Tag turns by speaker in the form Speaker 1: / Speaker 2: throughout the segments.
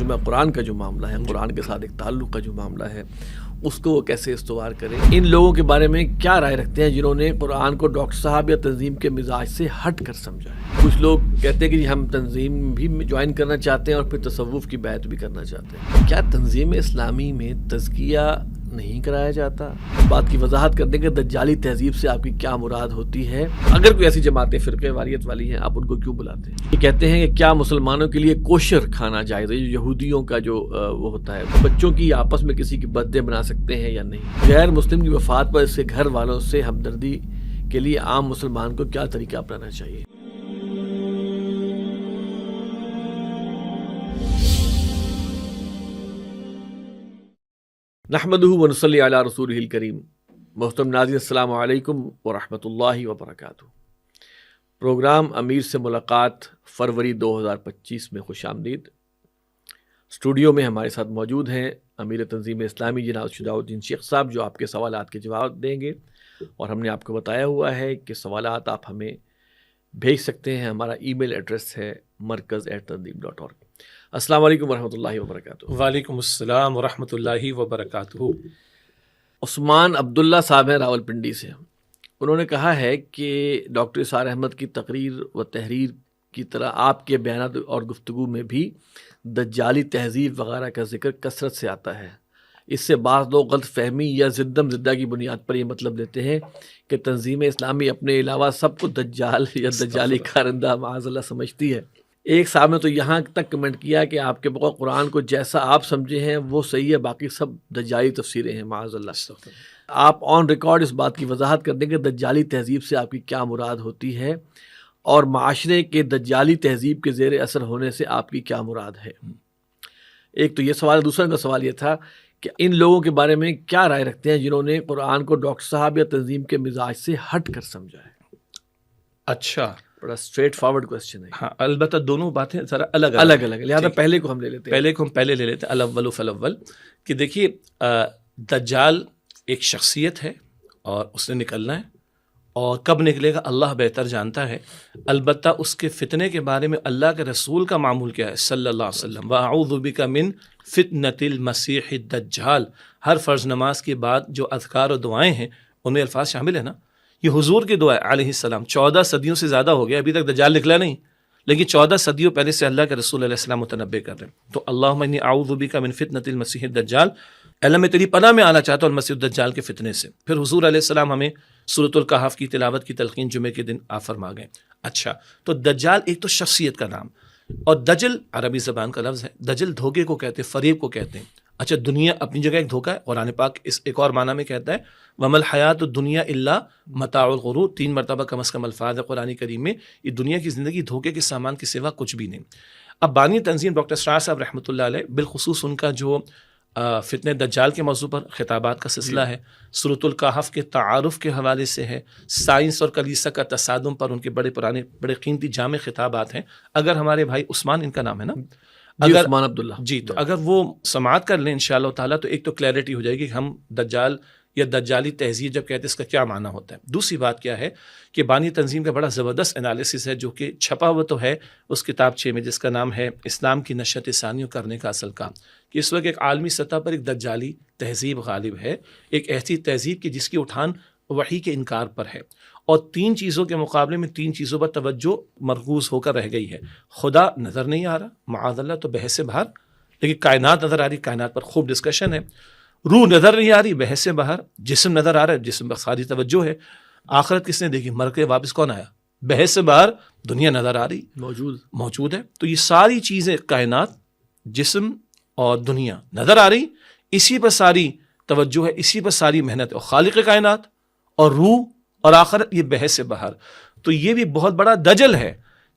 Speaker 1: ترجمہ قرآن کا جو معاملہ ہے، قرآن کے ساتھ ایک تعلق کا جو معاملہ ہے، اس کو وہ کیسے استوار کریں؟ ان لوگوں کے بارے میں کیا رائے رکھتے ہیں جنہوں نے قرآن کو ڈاکٹر صاحب یا تنظیم کے مزاج سے ہٹ کر سمجھا ہے؟ کچھ لوگ کہتے ہیں کہ ہم تنظیم بھی جوائن کرنا چاہتے ہیں اور پھر تصوف کی بیعت بھی کرنا چاہتے ہیں۔ کیا تنظیم اسلامی میں تزکیہ نہیں کرایا جاتا؟ اس بات کی وضاحت کر دیں کہ دجالی تہذیب سے آپ کی کیا مراد ہوتی ہے؟ اگر کوئی ایسی جماعتیں فرقے واریت والی ہیں، آپ ان کو کیوں بلاتے ہیں؟ یہ کہتے ہیں کہ کیا مسلمانوں کے لیے کوشر کھانا جائز ہے؟ یہودیوں کا جو وہ ہوتا ہے، بچوں کی آپس میں کسی کی برتھ ڈے بنا سکتے ہیں یا نہیں؟ غیر مسلم کی وفات پر اس کے گھر والوں سے ہمدردی کے لیے عام مسلمان کو کیا طریقہ اپنانا چاہیے؟ نحمدہ ونصلی علی رسولہ الکریم۔ محترم ناظرین، السلام علیکم ورحمۃ اللہ وبرکاتہ۔ پروگرام امیر سے ملاقات فروری 2025 میں خوش آمدید۔ اسٹوڈیو میں ہمارے ساتھ موجود ہیں امیر تنظیم اسلامی جناب شجاع الدین شیخ صاحب، جو آپ کے سوالات کے جواب دیں گے، اور ہم نے آپ کو بتایا ہوا ہے کہ سوالات آپ ہمیں بھیج سکتے ہیں۔ ہمارا ای میل ایڈریس ہے markaz@tanzeem.org۔ السلام علیکم ورحمۃ اللہ وبرکاتہ۔
Speaker 2: وعلیکم السلام ورحمۃ اللہ وبرکاتہ۔
Speaker 1: عثمان عبداللہ صاحب ہیں راولپنڈی سے۔ انہوں نے کہا ہے کہ ڈاکٹر اسحاق احمد کی تقریر و تحریر کی طرح آپ کے بیانات اور گفتگو میں بھی دجالی تہذیب وغیرہ کا ذکر کثرت سے آتا ہے۔ اس سے بعض لوگ غلط فہمی یا زدم زدہ کی بنیاد پر یہ مطلب لیتے ہیں کہ تنظیم اسلامی اپنے علاوہ سب کو دجال یا دجالی کارندہ معاذ اللہ سمجھتی ہے۔ ایک صاحب نے تو یہاں تک کمنٹ کیا کہ آپ کے بقول قرآن کو جیسا آپ سمجھے ہیں وہ صحیح ہے، باقی سب دجالی تفسیریں ہیں معاذ اللہ۔ آپ آن ریکارڈ اس بات کی وضاحت کر دیں کہ دجالی تہذیب سے آپ کی کیا مراد ہوتی ہے، اور معاشرے کے دجالی تہذیب کے زیر اثر ہونے سے آپ کی کیا مراد ہے؟ ایک تو یہ سوال ہے۔ دوسرا کا سوال یہ تھا کہ ان لوگوں کے بارے میں کیا رائے رکھتے ہیں جنہوں نے قرآن کو ڈاکٹر صاحب یا تنظیم کے مزاج سے ہٹ کر سمجھا ہے؟
Speaker 2: اچھا،
Speaker 1: بڑا اسٹریٹ فارورڈ کوسچن ہے۔
Speaker 2: ہاں، البتہ دونوں باتیں ذرا الگ
Speaker 1: الگ ہے، لہٰذا پہلے کو ہم لے لیتے ہیں۔
Speaker 2: پہلے کو ہم پہلے لے لیتے ہیں، الاول فالاول، کہ دیکھیے دجال ایک شخصیت ہے اور اس نے نکلنا ہے، اور کب نکلے گا اللہ بہتر جانتا ہے۔ البتہ اس کے فتنے کے بارے میں اللہ کے رسول کا معمول کیا ہے صلی اللہ علیہ وسلم، وَأَعُوذُ بِكَ مِن فِتْنَةِ الْمَسِيحِ الدَّجَّالِ۔ ہر فرض نماز کے بعد جو اذکار و دعائیں ہیں ان میں الفاظ شامل ہیں نا، یہ حضور کی دعا ہے علیہ السلام۔ 14 صدیوں سے زیادہ ہو گیا، ابھی تک دجال نکلا نہیں، لیکن 14 صدیوں پہلے سے اللہ کے رسول علیہ السلام متنبع کر رہے ہیں۔ تو اللہم انی اعوذ بک من فتنۃ المسیح الدجال، اللہ میں تیری پناہ میں آنا چاہتا ہوں المسیح الدجال کے فتنے سے۔ پھر حضور علیہ السلام ہمیں سورۃ الکہف کی تلاوت کی تلقین جمعے کے دن آپ فرما گئے۔ اچھا، تو دجال ایک تو شخصیت کا نام، اور دجل عربی زبان کا لفظ ہے۔ دجل دھوکے کو کہتے ہیں، فریب کو کہتے ہیں۔ اچھا، دنیا اپنی جگہ ایک دھوکہ ہے، قرآن پاک اس ایک اور معنی میں کہتا ہے وَمَا الْحَيَاةُ الدُّنْيَا إِلَّا مَتَاعُ الْغُرُورِ۔ 3 مرتبہ کم از کم الفاظ ہے قرآن کریم میں، یہ دنیا کی زندگی دھوکے کے سامان کے سوا کچھ بھی نہیں۔ اب بانی تنظیم ڈاکٹر اسرار صاحب رحمۃ اللہ علیہ، بالخصوص ان کا جو فتنہ دجال کے موضوع پر خطابات کا سلسلہ ہے، سورۃ الکہف کے تعارف کے حوالے سے ہے، سائنس اور کلیسا کا تصادم پر ان کے بڑے پرانے بڑے قیمتی جامع خطابات ہیں۔ اگر ہمارے بھائی عثمان، ان کا نام ہے نا،
Speaker 1: عثمان عبداللہ
Speaker 2: جی، تو اگر وہ سماعت کر لیں انشاءاللہ تعالیٰ تو ایک تو کلیئرٹی ہو جائے گی کہ ہم دجال یا دجالی تہذیب جب کہتے ہیں اس کا کیا معنی ہوتا ہے۔ دوسری بات کیا ہے کہ بانی تنظیم کا بڑا زبردست انالیسس ہے جو کہ چھپا ہوا تو ہے اس کتابچے میں، جس کا نام ہے اسلام کی نشت ثانیوں کرنے کا اصل کام، کہ اس وقت ایک عالمی سطح پر ایک دجالی تہذیب غالب ہے، ایک ایسی تہذیب کی جس کی اٹھان وحی کے انکار پر ہے، اور 3 چیزوں کے مقابلے میں 3 چیزوں پر توجہ مرکوز ہو کر رہ گئی ہے۔ خدا نظر نہیں آ رہا معاذ اللہ، تو بحث سے باہر، لیکن کائنات نظر آ رہی، کائنات پر خوب ڈسکشن ہے۔ روح نظر نہیں آ رہی، بحث سے باہر۔ جسم نظر آ رہا ہے، جسم پر ساری توجہ ہے۔ آخرت کس نے دیکھی؟ مر کے واپس کون آیا؟ بحث سے باہر دنیا نظر آ رہی، موجود ہے۔ تو یہ ساری چیزیں، کائنات، جسم اور دنیا نظر آ رہی، اسی پر ساری توجہ ہے، اسی پر ساری محنت ہے، اور خالق کائنات اور روح اور آخرت یہ بحث سے باہر۔ تو یہ بھی بہت بڑا دجل ہے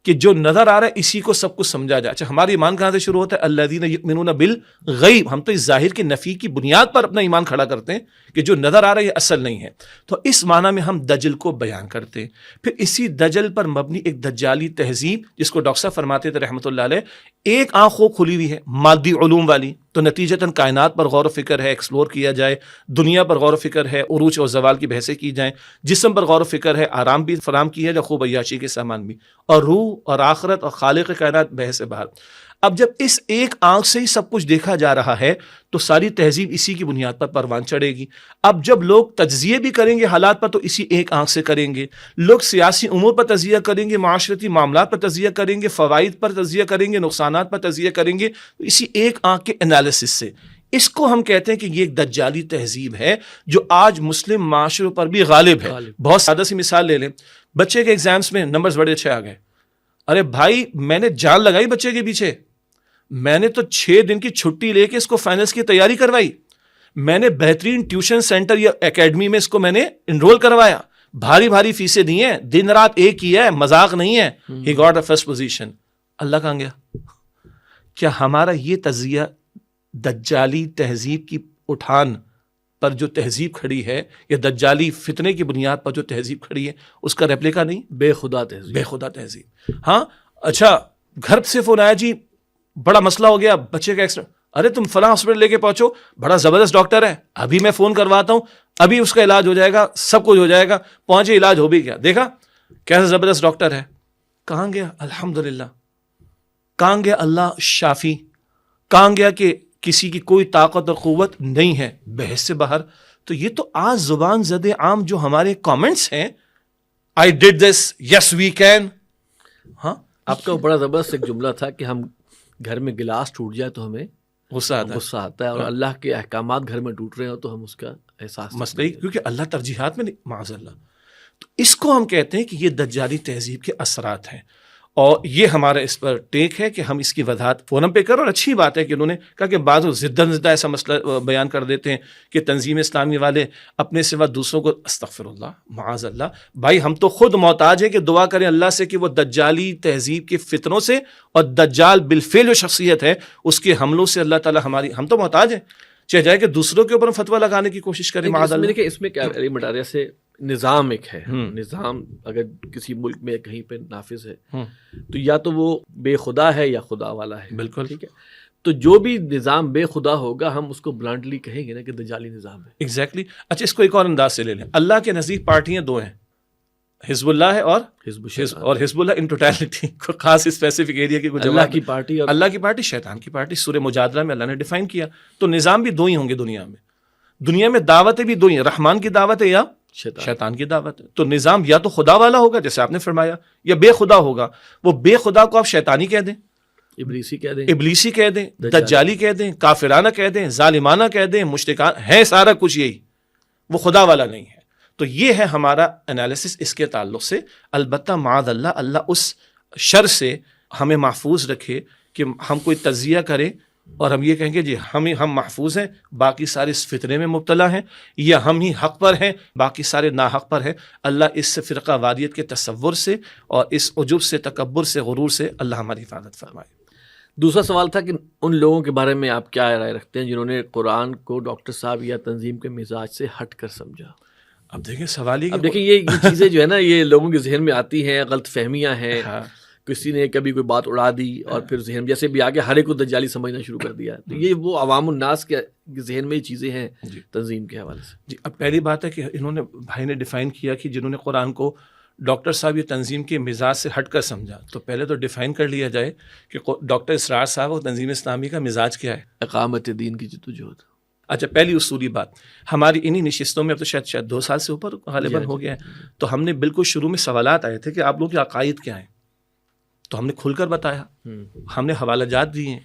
Speaker 2: کہ جو نظر آ رہا ہے اسی کو سب کچھ سمجھا جائے۔ اچھا، ہمارا ایمان کہاں سے شروع ہوتا ہے؟ الذین یؤمنون بالغیب۔ ہم تو اس ظاہر کی نفی کی بنیاد پر اپنا ایمان کھڑا کرتے ہیں کہ جو نظر آ رہا ہے یہ اصل نہیں ہے، تو اس معنی میں ہم دجل کو بیان کرتے ہیں۔ پھر اسی دجل پر مبنی ایک دجالی تہذیب، جس کو ڈاکٹر صاحب فرماتے تھے رحمۃ اللہ علیہ، ایک آنکھ وہ کھلی ہوئی ہے مادی علوم والی، تو نتیجتاً کائنات پر غور و فکر ہے، ایکسپلور کیا جائے، دنیا پر غور و فکر ہے، عروج اور زوال کی بحثیں کی جائیں، جسم پر غور و فکر ہے، آرام بھی فراہم کیا جائے، خوب عیاشی کے سامان بھی، اور روح اور آخرت اور خالق کائنات بحث سے باہر۔ اب جب اس ایک آنکھ سے ہی سب کچھ دیکھا جا رہا ہے تو ساری تہذیب اسی کی بنیاد پر پروان چڑھے گی. اب جب لوگ تجزیے بھی کریں گے حالات پر تو اسی ایک آنکھ سے کریں گے. لوگ سیاسی امور پر تجزیہ کریں گے, معاشرتی معاملات پر تجزیہ کریں گے, فوائد پر تجزیہ کریں گے, نقصانات پر تجزیہ کریں گے, اسی ایک آنکھ کے انالیسس سے. اس کو ہم کہتے ہیں کہ یہ ایک دجالی تہذیب ہے جو آج مسلم معاشروں پر بھی غالب ہے. بہت سادہ سی مثال لے لیں, بچے کے ایگزامز میں نمبرز بڑے اچھے آ گئے. ارے بھائی میں نے جان لگائی بچے کے پیچھے, میں نے تو 6 دن کی چھٹی لے کے اس کو فائنلز کی تیاری کروائی, میں نے بہترین ٹیوشن سینٹر یا اکیڈمی میں اس کو میں نے انرول کروایا, بھاری بھاری فیسیں دی ہیں, دن رات ایک ہی ہے, مذاق نہیں ہے. He got a first position. اللہ کہاں گیا؟ کیا ہمارا یہ تجزیہ دجالی تہذیب کی اٹھان پر جو تہذیب کھڑی ہے یا دجالی فتنے کی بنیاد پر جو تہذیب کھڑی ہے اس کا ریپلیکا نہیں؟
Speaker 1: بے خدا تہذیب.
Speaker 2: بے خدا تہذیب. ہاں اچھا, گھر سے فون آیا جی بڑا مسئلہ ہو گیا, بچے کا ایکسیڈنٹ, ارے تم فلاں ہاسپٹل لے کے پہنچو, بڑا زبردست ڈاکٹر ہے, ابھی میں فون کرواتا ہوں, ابھی اس کا علاج ہو جائے گا, سب کچھ ہو جائے گا. پہنچے, علاج ہو بھی گیا, دیکھا کیسا زبردست ڈاکٹر ہے. کہاں گیا الحمدللہ؟ کہاں گیا اللہ شافی؟ کہاں گیا کہ کسی کی کوئی طاقت اور قوت نہیں ہے؟ بحث سے باہر. تو یہ تو آج زبان زد عام جو ہمارے کامنٹس ہیں, I did this, yes we can. ہاں,
Speaker 1: آپ کا بڑا زبردست ایک جملہ تھا کہ ہم گھر میں گلاس ٹوٹ جائے تو ہمیں غصہ آتا ہے, اور اللہ کے احکامات گھر میں ٹوٹ رہے ہو تو ہم اس کا احساس
Speaker 2: مسئلہ ہی, کیونکہ اللہ ترجیحات میں نہیں, معاذ اللہ. تو اس کو ہم کہتے ہیں کہ یہ دجالی تہذیب کے اثرات ہیں, اور یہ ہمارا اس پر ٹیک ہے کہ ہم اس کی وضاحت فورم پہ کریں. اور اچھی بات ہے کہ انہوں نے کہا کہ بعض زدہ ایسا مسئلہ بیان کر دیتے ہیں کہ تنظیم اسلامی والے اپنے سوا دوسروں کو, استغفر اللہ معاذ اللہ. بھائی ہم تو خود محتاج ہیں کہ دعا کریں اللہ سے کہ وہ دجالی تہذیب کے فتنوں سے اور دجال بالفعل جو شخصیت ہے اس کے حملوں سے اللہ تعالیٰ ہم تو محتاج ہیں. چاہے جائے کہ دوسروں کے اوپر فتویٰ لگانے کی کوشش کریں معاذ اللہ.
Speaker 1: اس میں کیا مٹاریا سے نظام ایک ہے, نظام اگر کسی ملک میں کہیں پہ نافذ ہے تو یا تو وہ بے خدا ہے یا خدا والا ہے.
Speaker 2: بالکل
Speaker 1: ٹھیک ہے, تو جو بھی نظام بے خدا ہوگا ہم اس کو بلانٹلی کہیں گے نا کہ دجالی نظام ہے.
Speaker 2: ایگزیکٹلی. اچھا اس کو ایک اور انداز سے لے لیں. اللہ کے نزدیک پارٹیاں 2 ہیں, حزب اللہ ہے اور حزب اللہ ان ٹوٹیلٹی کو خاص اسپیسیفک ایریا کی کچھ
Speaker 1: اللہ کی پارٹی اور
Speaker 2: اللہ کی پارٹی, شیطان کی پارٹی. سورہ مجادلہ میں اللہ نے ڈیفائن کیا. تو نظام بھی 2 ہی ہوں گے دنیا میں. دنیا میں دعوتیں بھی 2 ہی ہیں, رحمان کی دعوت ہے یا شیطان کی دعوت ہے. تو نظام یا تو خدا والا ہوگا جیسے آپ نے فرمایا, یا بے خدا ہوگا. وہ بے خدا کو آپ شیطانی کہہ دیں, ابلیسی کہہ دیں, دجالی کہہ دیں, کافرانہ کہہ دیں, ظالمانہ کہہ دیں, مشرکان ہے, سارا کچھ یہی. وہ خدا والا نہیں ہے. تو یہ ہے ہمارا انالیسس اس کے تعلق سے. البتہ معاذ اللہ, اللہ اس شر سے ہمیں محفوظ رکھے کہ ہم کوئی تجزیہ کریں اور ہم یہ کہیں گے جی ہم محفوظ ہیں, باقی سارے اس فتنے میں مبتلا ہیں, یا ہم ہی حق پر ہیں, باقی سارے ناحق پر ہیں. اللہ اس فرقہ واریت کے تصور سے اور اس عجب سے, تکبر سے, غرور سے اللہ ہماری حفاظت فرمائے.
Speaker 1: دوسرا سوال تھا کہ ان لوگوں کے بارے میں آپ کیا رائے رکھتے ہیں جنہوں نے قرآن کو ڈاکٹر صاحب یا تنظیم کے مزاج سے ہٹ کر سمجھا؟
Speaker 2: اب دیکھیں سوال ہی,
Speaker 1: اب دیکھیں یہ چیزیں جو ہے نا یہ لوگوں کے ذہن میں آتی ہیں, غلط فہمیاں ہیں. کسی نے کبھی کوئی بات اڑا دی اور پھر ذہن جیسے بھی آگے ہر ایک کو دجالی سمجھنا شروع کر دیا. تو یہ وہ عوام الناس کے ذہن میں یہ چیزیں ہیں تنظیم کے حوالے سے.
Speaker 2: جی, اب پہلی بات ہے کہ انہوں نے بھائی نے ڈیفائن کیا کہ جنہوں نے قرآن کو ڈاکٹر صاحب یہ تنظیم کے مزاج سے ہٹ کر سمجھا. تو پہلے تو ڈیفائن کر لیا جائے کہ ڈاکٹر اسرار صاحب اور تنظیم اسلامی کا مزاج کیا ہے.
Speaker 1: اقامت دین کی جدوجہد.
Speaker 2: اچھا, پہلی اصولی بات, ہماری انہی نشستوں میں اب تو شاید 2 سال سے اوپر غالباً ہو گیا ہے, تو ہم نے بالکل شروع میں سوالات آئے تھے کہ آپ لوگوں کے عقائد کیا ہیں. تو ہم نے کھل کر بتایا, ہم نے حوالہ جات دیے ہیں,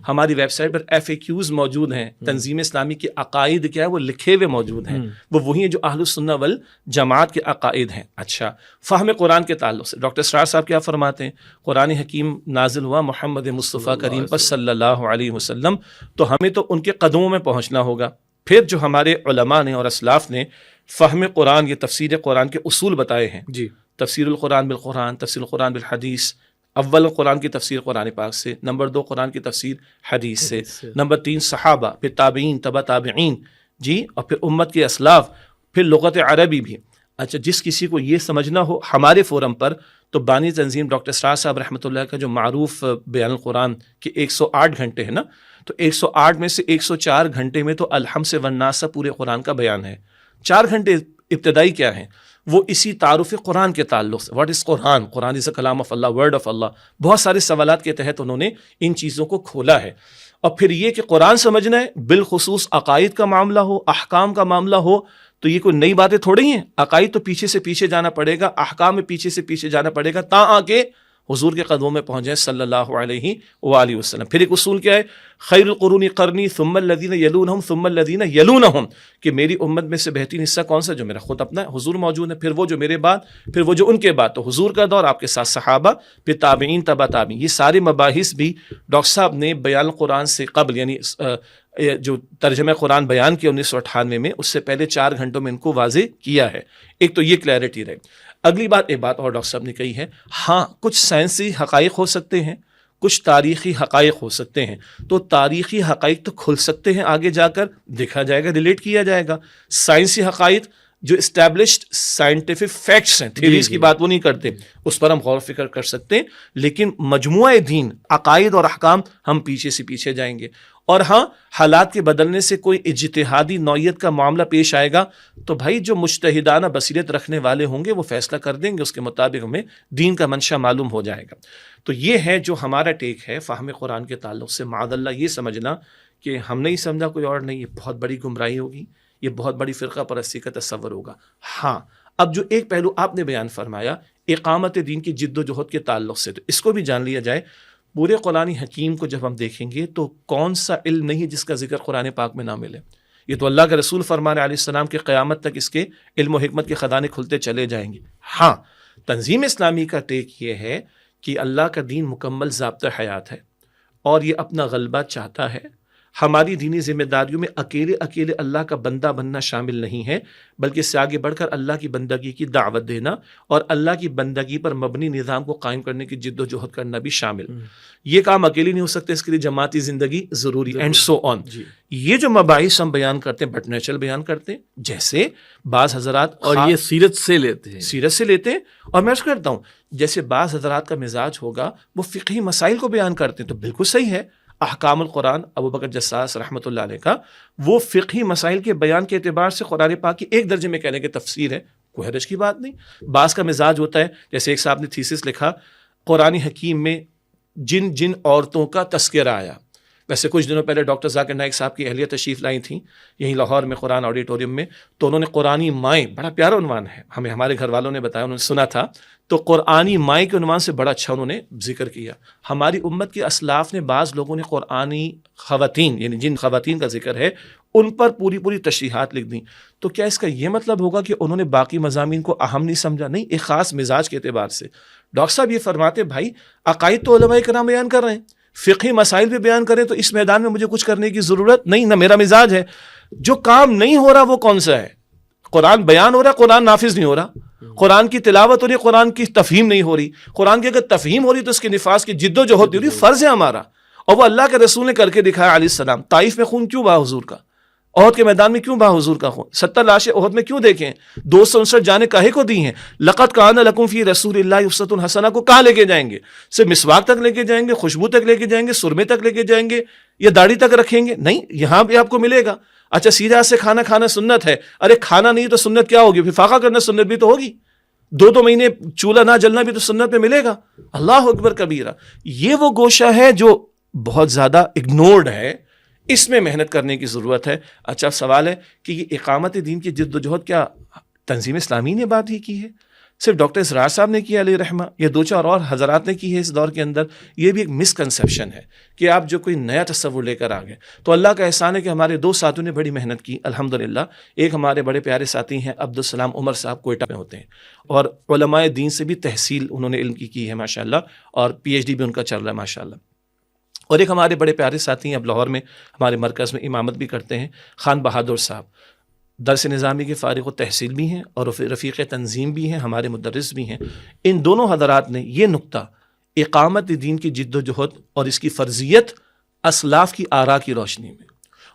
Speaker 2: ہماری ویب سائٹ پر FAQs موجود ہیں, تنظیم اسلامی کے عقائد کیا ہے وہ لکھے ہوئے موجود ہیں, وہ وہی ہیں جو اہل السنہ والجماعت کے عقائد ہیں. اچھا, فہم قرآن کے تعلق سے ڈاکٹر اسرار صاحب کیا فرماتے ہیں؟ قرآن حکیم نازل ہوا محمد مصطفیٰ کریم پر صلی اللہ علیہ وسلم, تو ہمیں تو ان کے قدموں میں پہنچنا ہوگا. پھر جو ہمارے علماء نے اور اسلاف نے فہم قرآن, یہ تفسیر قرآن کے اصول بتائے ہیں. جی, تفسیر القرآن بالقرآن, تفسیر القرآن بالحدیث. اول قرآن کی تفسیر قرآن پاک سے, نمبر 2 قرآن کی تفسیر حدیث سے, نمبر 3 صحابہ, پھر تابعین, تبع تابعین, جی, اور پھر امت کے اسلاف, پھر لغت عربی بھی. اچھا, جس کسی کو یہ سمجھنا ہو ہمارے فورم پر تو بانی تنظیم ڈاکٹر اسرار صاحب رحمۃ اللہ کا جو معروف بیان القرآن کے 108 گھنٹے ہیں نا, تو 108 میں سے 104 گھنٹے میں تو الحمد سے والناس سے پورے قرآن کا بیان ہے. 4 گھنٹے ابتدائی کیا ہیں, وہ اسی تعارف قرآن کے تعلق سے، واٹ از قرآن، قرآن از اے کلام آف اللہ، ورڈ آف اللہ، بہت سارے سوالات کے تحت انہوں نے ان چیزوں کو کھولا ہے. اور پھر یہ کہ قرآن سمجھنا ہے، بالخصوص عقائد کا معاملہ ہو، احکام کا معاملہ ہو، تو یہ کوئی نئی باتیں تھوڑی ہیں. عقائد تو پیچھے سے پیچھے جانا پڑے گا، احکام میں پیچھے سے پیچھے جانا پڑے گا، تا آ کے حضور کے قدموں میں پہنچ جائیں صلی اللہ علیہ وآلہ وسلم. پھر ایک اصول کیا ہے، خیر القرون قرنی ثم الذین یلونہم ثم الذین یلونہم، کہ میری امت میں سے بہترین حصہ کون سا؟ جو میرا خود اپنا حضور موجود ہے، پھر وہ جو میرے بعد، پھر وہ جو ان کے بعد. تو حضور کا دور، آپ کے ساتھ صحابہ، پھر تابعین، تبع تابعین. یہ سارے مباحث بھی ڈاکٹر صاحب نے بیان قرآن سے قبل، یعنی جو ترجمہ قرآن بیان کیا 1998 میں، اس سے پہلے 4 گھنٹوں میں ان کو واضح کیا ہے. ایک تو یہ کلیئرٹی رہے. اگلی بات، ایک بات اور ڈاکٹر صاحب نے کہی ہے، ہاں کچھ سائنسی حقائق ہو سکتے ہیں، کچھ تاریخی حقائق ہو سکتے ہیں. تو تاریخی حقائق تو کھل سکتے ہیں، آگے جا کر دیکھا جائے گا، ریلیٹ کیا جائے گا. سائنسی حقائق جو اسٹیبلشڈ سائنٹیفک فیکٹس ہیں، تھیوریز کی بات وہ نہیں کرتے، اس پر ہم غور و فکر کر سکتے ہیں. لیکن مجموعہ دین، عقائد اور احکام، ہم پیچھے سے پیچھے جائیں گے. اور ہاں، حالات کے بدلنے سے کوئی اجتہادی نوعیت کا معاملہ پیش آئے گا تو بھائی جو مجتہدانہ بصیرت رکھنے والے ہوں گے وہ فیصلہ کر دیں گے، اس کے مطابق ہمیں دین کا منشا معلوم ہو جائے گا. تو یہ ہے جو ہمارا ٹیک ہے فہم قرآن کے تعلق سے. معاذ اللہ یہ سمجھنا کہ ہم نہیں سمجھا کوئی اور نہیں، یہ بہت بڑی گمراہی ہوگی، یہ بہت بڑی فرقہ پرستی کا تصور ہوگا. ہاں، اب جو ایک پہلو آپ نے بیان فرمایا اقامت دین کی جد و جہد کے تعلق سے، تو اس کو بھی جان لیا جائے. پورے قرآن حکیم کو جب ہم دیکھیں گے تو کون سا علم نہیں جس کا ذکر قرآن پاک میں نہ ملے. یہ تو اللہ کے رسول فرمان علیہ السلام کے قیامت تک اس کے علم و حکمت کے خزانے کھلتے چلے جائیں گے. ہاں، تنظیم اسلامی کا ٹیک یہ ہے کہ اللہ کا دین مکمل ضابطہ حیات ہے اور یہ اپنا غلبہ چاہتا ہے. ہماری دینی ذمہ داریوں میں اکیلے اکیلے اللہ کا بندہ بننا شامل نہیں ہے، بلکہ اس سے آگے بڑھ کر اللہ کی بندگی کی دعوت دینا اور اللہ کی بندگی پر مبنی نظام کو قائم کرنے کی جد و جہد کرنا بھی شامل. یہ کام اکیلے نہیں ہو سکتے، اس کے لیے جماعتی زندگی ضروری، اینڈ سو آن. یہ جو مباحث ہم بیان کرتے ہیں، بٹ نیچرل بیان کرتے ہیں، جیسے بعض حضرات،
Speaker 1: اور یہ سیرت سے لیتے ہیں.
Speaker 2: اور میں عرض کرتا ہوں جیسے بعض حضرات کا مزاج ہوگا وہ فقہی مسائل کو بیان کرتے ہیں، تو بالکل صحیح ہے. احکام القرآن ابو بکر جساس رحمۃ اللہ علیہ کا وہ فقہی مسائل کے بیان کے اعتبار سے قرآن پاک کی ایک درجے میں کہنے کی تفسیر ہے، کوئی حرج کی بات نہیں. بعض کا مزاج ہوتا ہے، جیسے ایک صاحب نے تھیسس لکھا قرآن حکیم میں جن جن عورتوں کا تذکرہ آیا. ویسے کچھ دنوں پہلے ڈاکٹر ذاکر نائک صاحب کی اہلیہ تشریف لائی تھیں یہیں لاہور میں قرآن آڈیٹوریم میں، تو انہوں نے قرآنی مائیں، بڑا پیارا عنوان ہے، ہمیں ہمارے گھر والوں نے بتایا، انہوں نے سنا تھا، تو قرآنی مائیں کے عنوان سے بڑا اچھا انہوں نے ذکر کیا. ہماری امت کے اسلاف نے، بعض لوگوں نے قرآنی خواتین، یعنی جن خواتین کا ذکر ہے، ان پر پوری تشریحات لکھ دیں. تو کیا اس کا یہ مطلب ہوگا کہ انہوں نے باقی مضامین کو اہم نہیں سمجھا؟ نہیں، ایک خاص مزاج کے اعتبار سے. ڈاکٹر صاحب یہ فرماتے بھائی عقائد تو علماء کرام بیان کر رہے ہیں، فقہی مسائل بھی بیان کریں، تو اس میدان میں مجھے کچھ کرنے کی ضرورت نہیں، نہ میرا مزاج ہے. جو کام نہیں ہو رہا وہ کون سا ہے؟ قرآن بیان ہو رہا ہے، قرآن نافذ نہیں ہو رہا. قرآن کی تلاوت ہو رہی ہے، قرآن کی تفہیم نہیں ہو رہی. قرآن کی اگر تفہیم ہو رہی تو اس کے نفاذ کی جد و جہد ہو رہی، فرض ہے ہمارا. اور وہ اللہ کے رسول نے کر کے دکھایا علیہ السلام. طائف میں خون کیوں بہا حضور کا؟ احد کے میدان میں کیوں بہا حضور کا خون؟ 70 لاشیں احد میں کیوں دیکھیں؟ 259 جانیں کاہے کو دی ہیں؟ لقد کان لکم فی رسول اللہ اسوۃ حسنہ کو کہاں لے کے جائیں گے؟ صرف مسواک تک لے کے جائیں گے، خوشبو تک لے کے جائیں گے، سرمے تک لے کے جائیں گے، یا داڑھی تک رکھیں گے؟ نہیں، یہاں بھی آپ کو ملے گا. اچھا سیدھا سے کھانا سنت ہے، ارے کھانا نہیں تو سنت کیا ہوگی؟ پھر فاقہ کرنا سنت بھی تو ہوگی. 2 مہینے چولہا نہ جلنا بھی تو سنت میں ملے گا. اللہ اکبر کبیرہ. یہ وہ گوشہ ہے جو بہت زیادہ اگنورڈ ہے، اس میں محنت کرنے کی ضرورت ہے. اچھا سوال ہے کہ یہ اقامت دین کی جد و جہد کیا تنظیم اسلامی نے بات ہی کی ہے؟ صرف ڈاکٹر اسرار صاحب نے کیا علیہ رحمہ، یا 2-4 اور حضرات نے کی ہے اس دور کے اندر؟ یہ بھی ایک مسکنسیپشن ہے کہ آپ جو کوئی نیا تصور لے کر آ گئے. تو اللہ کا احسان ہے کہ ہمارے 2 ساتھیوں نے بڑی محنت کی الحمدللہ. ایک ہمارے بڑے پیارے ساتھی ہیں عبدالسلام عمر صاحب، کوئٹہ میں ہوتے ہیں، اور علماء دین سے بھی تحصیل انہوں نے علم کی ہے ماشاءاللہ، اور PhD بھی ان کا چل رہا ہے ماشاءاللہ. اور ایک ہمارے بڑے پیارے ساتھی ہیں اب لاہور میں ہمارے مرکز میں امامت بھی کرتے ہیں، خان بہادر صاحب، درس نظامی کے فارغ و تحصیل بھی ہیں اور رفیق تنظیم بھی ہیں، ہمارے مدرس بھی ہیں. ان دونوں حضرات نے یہ نقطہ اقامت دین کی جد و جہد اور اس کی فرضیت اسلاف کی آراء کی روشنی میں،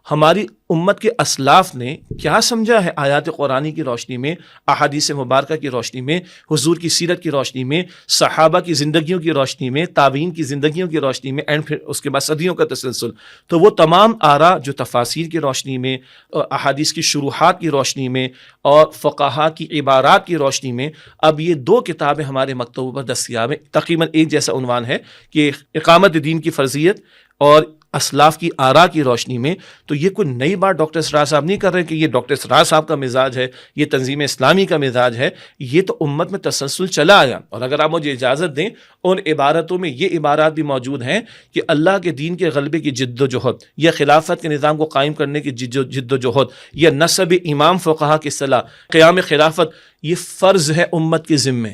Speaker 2: ہماری امت کے اسلاف نے کیا سمجھا ہے آیات قرآنی کی روشنی میں، احادیث مبارکہ کی روشنی میں، حضور کی سیرت کی روشنی میں، صحابہ کی زندگیوں کی روشنی میں، تابعین کی زندگیوں کی روشنی میں، اینڈ پھر اس کے بعد صدیوں کا تسلسل. تو وہ تمام آراء جو تفاسیر کی روشنی میں، احادیث کی شروحات کی روشنی میں اور فقہا کی عبارات کی روشنی میں، اب یہ 2 کتابیں ہمارے مکتبوں پر دستیاب ہیں. تقریباً ایک جیسا عنوان ہے کہ اقامت دین کی فرضیت اور اسلاف کی آراء کی روشنی میں. تو یہ کوئی نئی بات ڈاکٹر اسرار صاحب نہیں کر رہے کہ یہ ڈاکٹر اسرار صاحب کا مزاج ہے، یہ تنظیم اسلامی کا مزاج ہے. یہ تو امت میں تسلسل چلا آیا. اور اگر آپ مجھے اجازت دیں، ان عبارتوں میں یہ عبارات بھی موجود ہیں کہ اللہ کے دین کے غلبے کی جد و جہد، یا خلافت کے نظام کو قائم کرنے کی جد و جہد، یا نصب امام فقہا کی صلاح، قیام خلافت، یہ فرض ہے امت کے ذمے.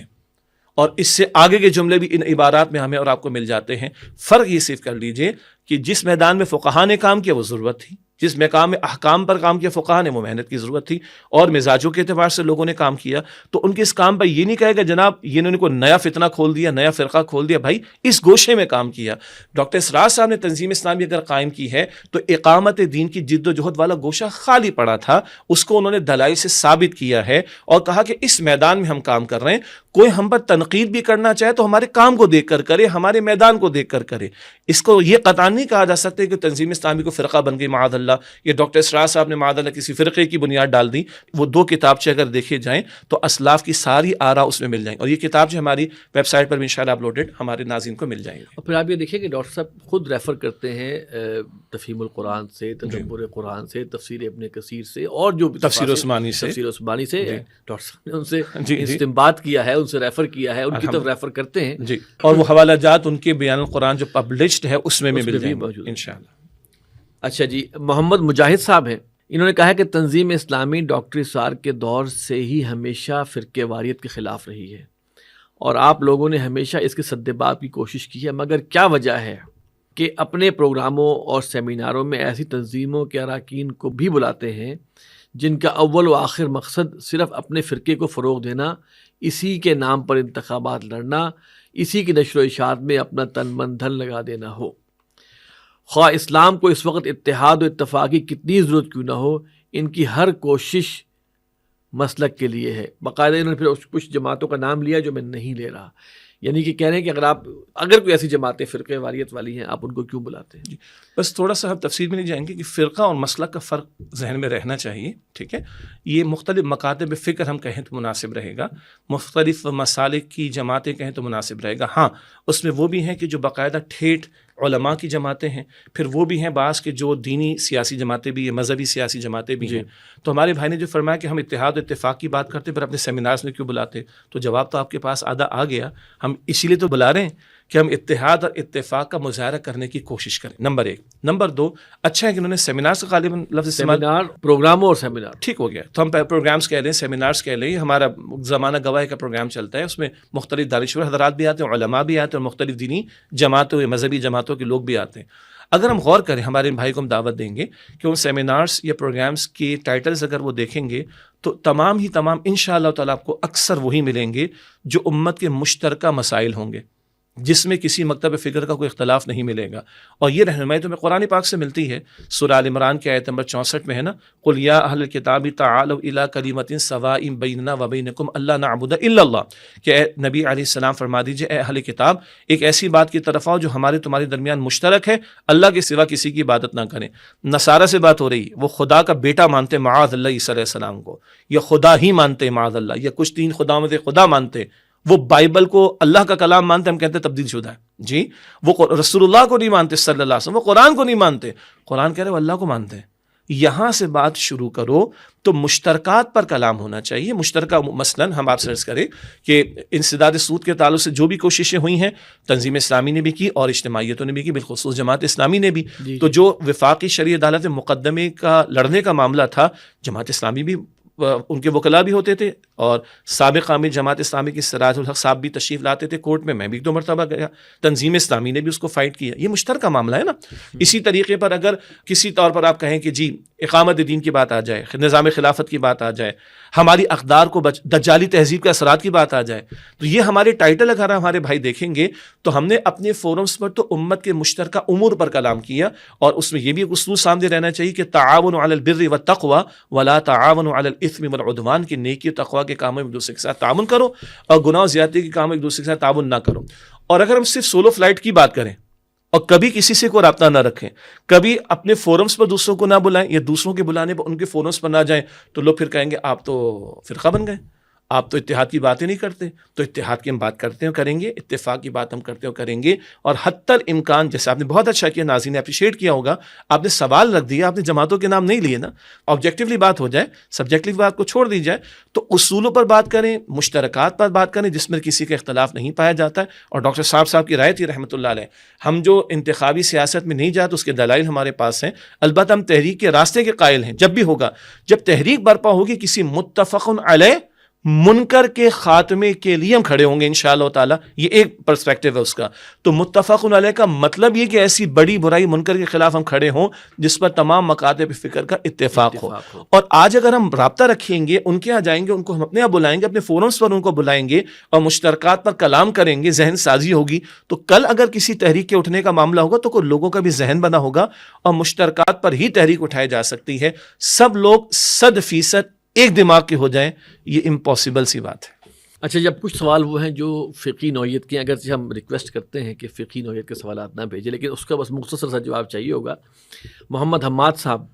Speaker 2: اور اس سے آگے کے جملے بھی ان عبارات میں ہمیں اور آپ کو مل جاتے ہیں. فرق یہ صرف کر لیجئے کہ جس میدان میں فقہا نے کام کیا وہ ضرورت تھی، جس مقام میں احکام پر کام کیا فقہا نے وہ محنت کی ضرورت تھی، اور مزاجوں کے اعتبار سے لوگوں نے کام کیا. تو ان کے اس کام پر یہ نہیں کہے گا جناب یہ انہوں نے کوئی نیا فتنہ کھول دیا، نیا فرقہ کھول دیا. بھائی اس گوشے میں کام کیا. ڈاکٹر اسرار صاحب نے تنظیم اسلامی اگر قائم کی ہے تو اقامت دین کی جد و جہد والا گوشہ خالی پڑا تھا، اس کو انہوں نے دلائل سے ثابت کیا ہے اور کہا کہ اس میدان میں ہم کام کر رہے ہیں. کوئی ہم پر تنقید بھی کرنا چاہے تو ہمارے کام کو دیکھ کر کرے، ہمارے میدان کو دیکھ کر کرے. اس کو یہ قطعا نہیں کہا جا سکتا کہ تنظیم اسلامی کو فرقہ بن گئی معاذ اللہ، یہ ڈاکٹر اسرار صاحب نے معاذ اللہ کسی فرقے کی بنیاد ڈال دی. وہ 2 کتابچے اگر دیکھے جائیں تو اسلاف کی ساری آراء اس میں مل جائیں. اور یہ کتابچے ہماری ویب سائٹ پر بھی انشاءاللہ اپلوڈڈ ہمارے ناظرین کو مل جائیں گے.
Speaker 1: اور پھر آپ یہ دیکھیں کہ ڈاکٹر صاحب خود ریفر کرتے ہیں تفہیم القرآن سے، تدبر قرآن سے، تفسیر ابن کثیر سے، اور جو
Speaker 2: تفسیر عثمانی سے،
Speaker 1: ڈاکٹر صاحب نے ان سے استنباط کیا ہے، ان سے ریفر کیا ہے، ان کی طرف ریفر کرتے ہیں
Speaker 2: جی. اور وہ حوالہ جات ان کے بیان القرآن جو پبلشڈ ہے اس میں مل جائیں گے انشاءاللہ.
Speaker 1: اچھا جی، محمد مجاہد صاحب ہیں، انہوں نے کہا ہے کہ تنظیم اسلامی ڈاکٹر اسرار کے دور سے ہی ہمیشہ فرقے واریت کے خلاف رہی ہے اور آپ لوگوں نے ہمیشہ اس کے سدباب کی کوشش کی ہے، مگر کیا وجہ ہے کہ اپنے پروگراموں اور سیمیناروں میں ایسی تنظیموں کے اراکین کو بھی بلاتے ہیں جن کا اول و آخر مقصد صرف اپنے فرقے کو فروغ دینا، اسی کے نام پر انتخابات لڑنا، اسی کی نشر و اشاعت میں اپنا تن من دھن لگا دینا ہو؟ خواہ اسلام کو اس وقت اتحاد و اتفاق کی کتنی ضرورت کیوں نہ ہو، ان کی ہر کوشش مسلک کے لیے ہے. باقاعدہ انہوں نے پھر کچھ جماعتوں کا نام لیا جو میں نہیں لے رہا، یعنی کہ کہہ رہے ہیں کہ اگر کوئی ایسی جماعتیں فرقے واریت والی ہیں آپ ان کو کیوں بلاتے ہیں؟
Speaker 2: جی بس تھوڑا سا ہم تفصیل میں نہیں جائیں گے کہ فرقہ اور مسلک کا فرق ذہن میں رہنا چاہیے. ٹھیک ہے، یہ مختلف مکاتب فکر ہم کہیں تو مناسب رہے گا، مختلف مسالک کی جماعتیں کہیں تو مناسب رہے گا. ہاں اس میں وہ بھی ہیں کہ جو باقاعدہ ٹھیٹھ علماء کی جماعتیں ہیں، پھر وہ بھی ہیں بعض کے جو دینی سیاسی جماعتیں بھی ہیں، مذہبی سیاسی جماعتیں بھی ہیں. تو ہمارے بھائی نے جو فرمایا کہ ہم اتحاد و اتفاق کی بات کرتے پھر اپنے سیمینارز میں کیوں بلاتے، تو جواب تو آپ کے پاس آدھا آ گیا. ہم اسی لیے تو بلا رہے ہیں کہ ہم اتحاد اور اتفاق کا مظاہرہ کرنے کی کوشش کریں، نمبر 1. نمبر 2، اچھا ہے کہ انہوں نے سیمینار سے غالباً لفظ
Speaker 1: سیمینار پروگراموں اور سیمینار
Speaker 2: ٹھیک ہو گیا، تو ہم پروگرامز کہہ لیں، سیمینارز کہہ لیں. ہمارا زمانہ گواہ کا پروگرام چلتا ہے، اس میں مختلف دانشور حضرات بھی آتے ہیں، علماء بھی آتے ہیں، اور مختلف دینی جماعتوں یا مذہبی جماعتوں کے لوگ بھی آتے ہیں. اگر ہم غور کریں، ہمارے بھائی کو ہم دعوت دیں گے کہ ان سیمینارز یا پروگرامز کی ٹائٹلز اگر وہ دیکھیں گے تو تمام انشاءاللہ تعالیٰ آپ کو اکثر وہی ملیں گے جو امت کے مشترکہ مسائل ہوں گے، جس میں کسی مکتب فکر کا کوئی اختلاف نہیں ملے گا. اور یہ رہنمائی تو ہمیں قرآن پاک سے ملتی ہے. سورہ آل عمران کی آیت نمبر 64 میں ہے نا، قل یا اہل الکتاب تعالوا الی کلمۃ سواء بیننا وبینکم الا نعبد الا اللہ، کہ اے نبی علیہ السلام فرما دیجئے اے اہل کتاب ایک ایسی بات کی طرف آؤ جو ہمارے تمہارے درمیان مشترک ہے، اللہ کے سوا کسی کی عبادت نہ کریں. نصارہ سے بات ہو رہی، وہ خدا کا بیٹا مانتے معاذ اللہ عیسیٰ علیہ السلام کو، یا خدا ہی مانتے معاذ اللہ، یا کچھ تین خداوند خدا مانتے، وہ بائبل کو اللہ کا کلام مانتے، ہم کہتے ہیں تبدیل شدہ ہے. جی وہ رسول اللہ کو نہیں مانتے صلی اللہ علیہ وسلم، وہ قرآن کو نہیں مانتے. قرآن کہہ رہے وہ اللہ کو مانتے ہیں. یہاں سے بات شروع کرو تو مشترکات پر کلام ہونا چاہیے. مشترکہ مثلاً ہم آپ سرچ کریں کہ انسداد سود کے تعلق سے جو بھی کوششیں ہوئی ہیں تنظیم اسلامی نے بھی کی اور اجتماعیتوں نے بھی کی، بالخصوص جماعت اسلامی نے بھی. تو جو وفاقی شرعی عدالت مقدمے کا لڑنے کا معاملہ تھا، جماعت اسلامی بھی ان کے وکلا بھی ہوتے تھے اور سابق عامل جماعت اسلامی کی سراج الحق صاحب بھی تشریف لاتے تھے کورٹ میں بھی 2 مرتبہ گیا, تنظیم اسلامی نے بھی اس کو فائٹ کیا. یہ مشترکہ معاملہ ہے نا. اسی طریقے پر اگر کسی طور پر آپ کہیں کہ جی اقامت دین کی بات آ جائے, نظام خلافت کی بات آ جائے, ہماری اقدار کو دجالی تہذیب کے اثرات کی بات آ جائے, تو یہ ہمارے ٹائٹل اگر ہمارے بھائی دیکھیں گے تو ہم نے اپنے فورمز پر تو امت کے مشترکہ امور پر کلام کیا, اور اس میں یہ بھی ایک اصول سامنے رہنا چاہیے کہ تعاون علی البر والتقوی ولا تعاون علی الاثم والعدوان, کی نیکی اور تقوی کے کاموں میں ایک دوسرے کے ساتھ تعاون کرو اور گناہ و زیادتی کے کاموں میں ایک دوسرے کے ساتھ تعاون نہ کرو. اور اگر ہم صرف سولو فلائٹ کی بات کریں اور کبھی کسی سے کوئی رابطہ نہ رکھیں, کبھی اپنے فورمز پر دوسروں کو نہ بلائیں یا دوسروں کے بلانے پر ان کے فورمز پر نہ جائیں, تو لوگ پھر کہیں گے آپ تو فرقہ بن گئے, آپ تو اتحاد کی باتیں نہیں کرتے. تو اتحاد کی ہم بات کرتے ہیں کریں گے, اتفاق کی بات ہم کرتے ہیں کریں گے, اور حتی الامکان جیسے آپ نے بہت اچھا کیا, ناظرین نے اپریشیٹ کیا ہوگا, آپ نے سوال رکھ دیا, آپ نے جماعتوں کے نام نہیں لیے نا, آبجیکٹیولی بات ہو جائے, سبجیکٹیولی بات کو چھوڑ دی جائے, تو اصولوں پر بات کریں, مشترکات پر بات کریں جس میں کسی کا اختلاف نہیں پایا جاتا ہے. اور ڈاکٹر صاحب کی رائے تھی رحمۃ اللہ علیہ, ہم جو انتخابی سیاست میں نہیں جاتے اس کے دلائل ہمارے پاس ہیں, البتہ ہم تحریک کے راستے کے قائل ہیں. جب بھی ہوگا, جب تحریک برپا ہوگی کسی متفق علیہ منکر کے خاتمے کے لیے ہم کھڑے ہوں گے انشاءاللہ تعالی. یہ ایک پرسپیکٹو ہے اس کا. تو متفق علیہ کا مطلب یہ کہ ایسی بڑی برائی منکر کے خلاف ہم کھڑے ہوں جس پر تمام مکاتب فکر کا اتفاق ہو. اور آج اگر ہم رابطہ رکھیں گے, ان کے یہاں جائیں گے, ان کو ہم اپنے یہاں بلائیں گے, اپنے فورمز پر ان کو بلائیں گے اور مشترکات پر کلام کریں گے, ذہن سازی ہوگی, تو کل اگر کسی تحریک کے اٹھنے کا معاملہ ہوگا تو کوئی لوگوں کا بھی ذہن بنا ہوگا اور مشترکات پر ہی تحریک اٹھائی جا سکتی ہے. سب لوگ 100% ایک دماغ کے ہو جائیں, یہ امپاسبل سی بات ہے.
Speaker 1: اچھا, جب کچھ سوال وہ ہیں جو فقہی نوعیت کے, اگرچہ ہم ریکویسٹ کرتے ہیں کہ فقہی نوعیت کے سوالات نہ بھیجیں, لیکن اس کا بس مختصر سا جواب چاہیے ہوگا. محمد حماد صاحب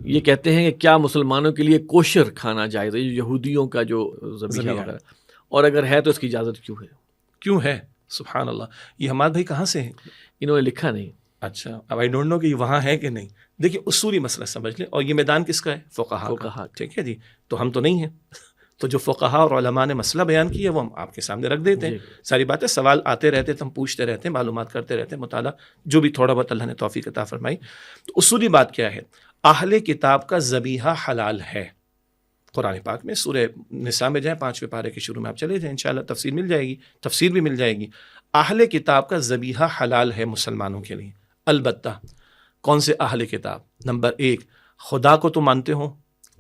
Speaker 1: یہ کہتے ہیں کہ کیا مسلمانوں کے لیے کوشر کھانا جائز ہے, یہودیوں کا جو ذبیحہ وغیرہ, اور اگر ہے تو اس کی اجازت کیوں ہے؟
Speaker 2: سبحان اللہ. یہ حماد بھائی کہاں سے ہیں؟
Speaker 1: انہوں نے لکھا نہیں.
Speaker 2: اچھا, اب آئی ڈونٹ نو کہ وہاں ہے کہ نہیں. دیکھیے اصولی مسئلہ سمجھ لیں, اور یہ میدان کس کا ہے؟ فقہا کا. ٹھیک ہے جی, تو ہم تو نہیں ہیں. تو جو فقہا اور علماء نے مسئلہ بیان کیا وہ ہم آپ کے سامنے رکھ دیتے ہیں. ساری باتیں, سوال آتے رہتے تو ہم پوچھتے رہتے ہیں, معلومات کرتے رہتے ہیں, مطالعہ جو بھی تھوڑا بہت اللہ نے توفیق عطا فرمائی. تو اصولی بات کیا ہے؟ اہل کتاب کا ذبیحہ حلال ہے. قرآن پاک میں سورہ نساء میں جائیں, 5ویں پارے کے شروع میں آپ چلے جائیں, انشاءاللہ تفسیر مل جائے گی, تفسیر بھی مل جائے گی. اہل کتاب کا ذبیحہ حلال ہے مسلمانوں کے لیے. البتہ کون سے اہل کتاب؟ نمبر 1, خدا کو تو مانتے ہوں,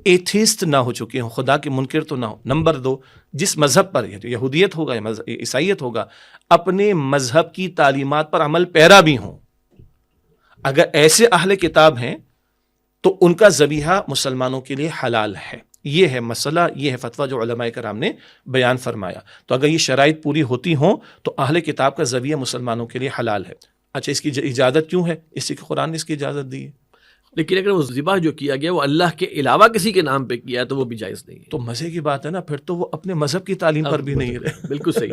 Speaker 2: ایتھیسٹ نہ ہو چکے ہوں, خدا کے منکر تو نہ ہو. نمبر 2, جس مذہب پر, یہودیت ہوگا یا عیسائیت ہوگا, اپنے مذہب کی تعلیمات پر عمل پیرا بھی ہوں. اگر ایسے اہل کتاب ہیں تو ان کا ذبیحہ مسلمانوں کے لیے حلال ہے. یہ ہے مسئلہ, یہ ہے فتویٰ جو علماء کرام نے بیان فرمایا. تو اگر یہ شرائط پوری ہوتی ہوں تو اہل کتاب کا ذبیحہ مسلمانوں کے لیے حلال ہے. اچھا, اس کی اجازت کیوں ہے؟ اسی کہ قرآن نے اس کی اجازت دی ہے.
Speaker 1: لیکن اگر وہ ذبح جو کیا گیا وہ اللہ کے علاوہ کسی کے نام پہ کیا تو وہ بھی جائز نہیں ہے.
Speaker 2: تو مزے کی بات ہے نا, پھر تو وہ اپنے مذہب کی تعلیم پر بھی نہیں رہے.
Speaker 1: بالکل صحیح.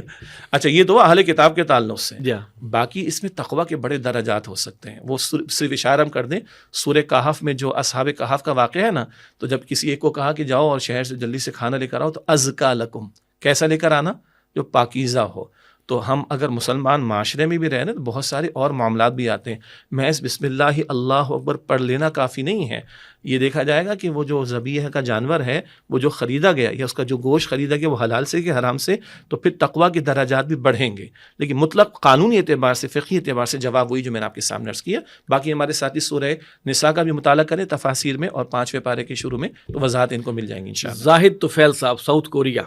Speaker 2: اچھا, یہ تو اہل کتاب کے تعلق سے.
Speaker 1: جی,
Speaker 2: باقی اس میں تقویٰ کے بڑے درجات ہو سکتے ہیں. وہ صرف اشارہ ہم کر دیں, سورہ کہف میں جو اصحاب کہف کا واقعہ ہے نا, تو جب کسی ایک کو کہا کہ جاؤ اور شہر سے جلدی سے کھانا لے کر آؤ, تو ازکا لکم, کیسا لے کر آنا؟ جو پاکیزہ ہو. تو ہم اگر مسلمان معاشرے میں بھی رہے نا تو بہت سارے اور معاملات بھی آتے ہیں. محض بسم اللہ اللہ اکبر پڑھ لینا کافی نہیں ہے. یہ دیکھا جائے گا کہ وہ جو ذبیحہ کا جانور ہے, وہ جو خریدا گیا یا اس کا جو گوشت خریدا گیا وہ حلال سے کہ حرام سے, تو پھر تقویٰ کے درجات بھی بڑھیں گے. لیکن مطلق قانونی اعتبار سے, فقہی اعتبار سے جواب وہی جو میں نے آپ کے سامنے عرض کیا. باقی ہمارے ساتھی سورہ نساء کا بھی مطالعہ کریں تفاسیر میں, اور 5ویں پارے کے شروع میں, تو وضاحت ان کو مل جائیں گی انشاءاللہ.
Speaker 1: زاہد طفیل صاحب, ساؤتھ کوریا,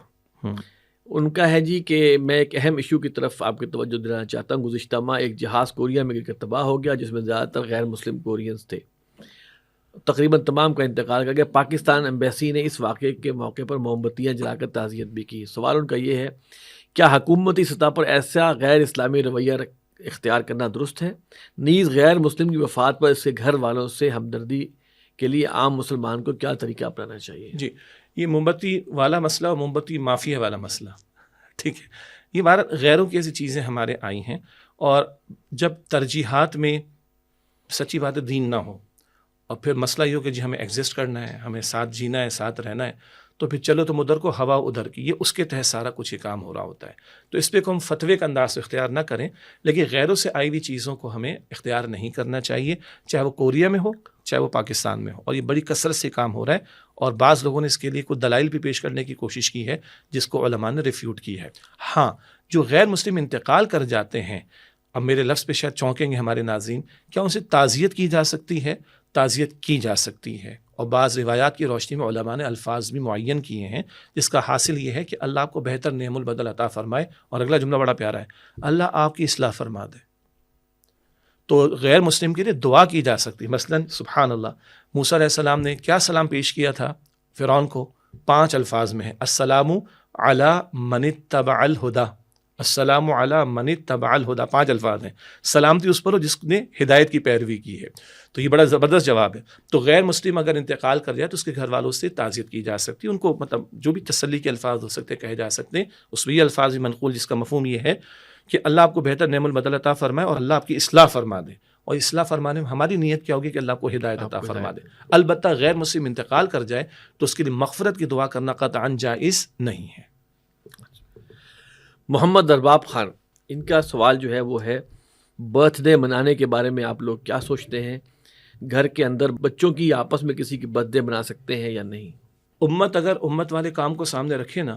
Speaker 1: ان کا ہے جی کہ میں ایک اہم ایشو کی طرف آپ کی توجہ دلانا چاہتا ہوں. گزشتہ ماہ ایک جہاز کوریا میں گر کر تباہ ہو گیا جس میں زیادہ تر غیر مسلم کورینز تھے. تقریباً تمام کا انتقال کر گیا. پاکستان ایمبیسی نے اس واقعے کے موقع پر موم بتیاں جلا کر تعزیت بھی کی. سوال ان کا یہ ہے, کیا حکومتی سطح پر ایسا غیر اسلامی رویہ اختیار کرنا درست ہے؟ نیز غیر مسلم کی وفات پر اس کے گھر والوں سے ہمدردی کے لیے عام مسلمان کو کیا طریقہ اپنانا چاہیے؟
Speaker 2: جی, یہ موم بتی والا مسئلہ اور موم بتی مافیا والا مسئلہ, ٹھیک ہے, یہ بار غیروں کی ایسی چیزیں ہمارے آئی ہیں. اور جب ترجیحات میں سچی بات ہے دین نہ ہو, اور پھر مسئلہ یہ ہو کہ جی ہمیں ایگزسٹ کرنا ہے, ہمیں ساتھ جینا ہے, ساتھ رہنا ہے, تو پھر چلو تم ادھر کو ہوا ادھر کی, یہ اس کے تحت سارا کچھ ہی کام ہو رہا ہوتا ہے. تو اس پہ کو ہم فتوے کا انداز سے اختیار نہ کریں, لیکن غیروں سے آئی ہوئی چیزوں کو ہمیں اختیار نہیں کرنا چاہیے, چاہے وہ کوریا میں ہو چاہے وہ پاکستان میں ہو. اور یہ بڑی کثرت سے کام ہو رہا ہے, اور بعض لوگوں نے اس کے لیے کوئی دلائل بھی پیش کرنے کی کوشش کی ہے جس کو علماء نے ریفیوٹ کی ہے۔ ہاں، جو غیر مسلم انتقال کر جاتے ہیں، اب میرے لفظ پہ شاید چونکیں گے ہمارے ناظرین، کیا ان سے تعزیت کی جا سکتی ہے؟ تعزیت کی جا سکتی ہے، اور بعض روایات کی روشنی میں علماء نے الفاظ بھی معین کیے ہیں، جس کا حاصل یہ ہے کہ اللہ آپ کو بہتر نعم البدل عطا فرمائے، اور اگلا جملہ بڑا پیارا ہے، اللہ آپ کی اصلاح فرما دے۔ تو غیر مسلم کے لیے دعا کی جا سکتی ہے۔ مثلا سبحان اللہ، موسیٰ علیہ السلام نے کیا سلام پیش کیا تھا فرعون کو؟ 5 الفاظ میں ہے، السلام علی من اتبع الہدی، السلام علی من اتبع الہدی، 5 الفاظ ہیں، سلامتی اس پر ہو جس نے ہدایت کی پیروی کی ہے۔ تو یہ بڑا زبردست جواب ہے۔ تو غیر مسلم اگر انتقال کر جائے تو اس کے گھر والوں سے تعزیت کی جا سکتی ہے، ان کو مطلب جو بھی تسلی کے الفاظ ہو سکتے کہے جا سکتے ہیں، اس میں یہ الفاظ بھی منقول، جس کا مفہوم یہ ہے کہ اللہ آپ کو بہتر نعم البدل عطا فرمائے اور اللہ آپ کی اصلاح فرما دے۔ اور اصلاح فرمانے میں ہماری نیت کیا ہوگی کہ اللہ کو ہدایت عطا فرما دے۔ البتہ غیر مسلم انتقال کر جائے تو اس کے لیے مغفرت کی دعا کرنا قطعاً جائز نہیں ہے۔
Speaker 1: محمد ارباب خان، ان کا سوال جو ہے وہ ہے برتھ ڈے منانے کے بارے میں آپ لوگ کیا سوچتے ہیں؟ گھر کے اندر بچوں کی آپس میں کسی کی برتھ ڈے منا سکتے ہیں یا نہیں؟
Speaker 2: امت اگر امت والے کام کو سامنے رکھے نا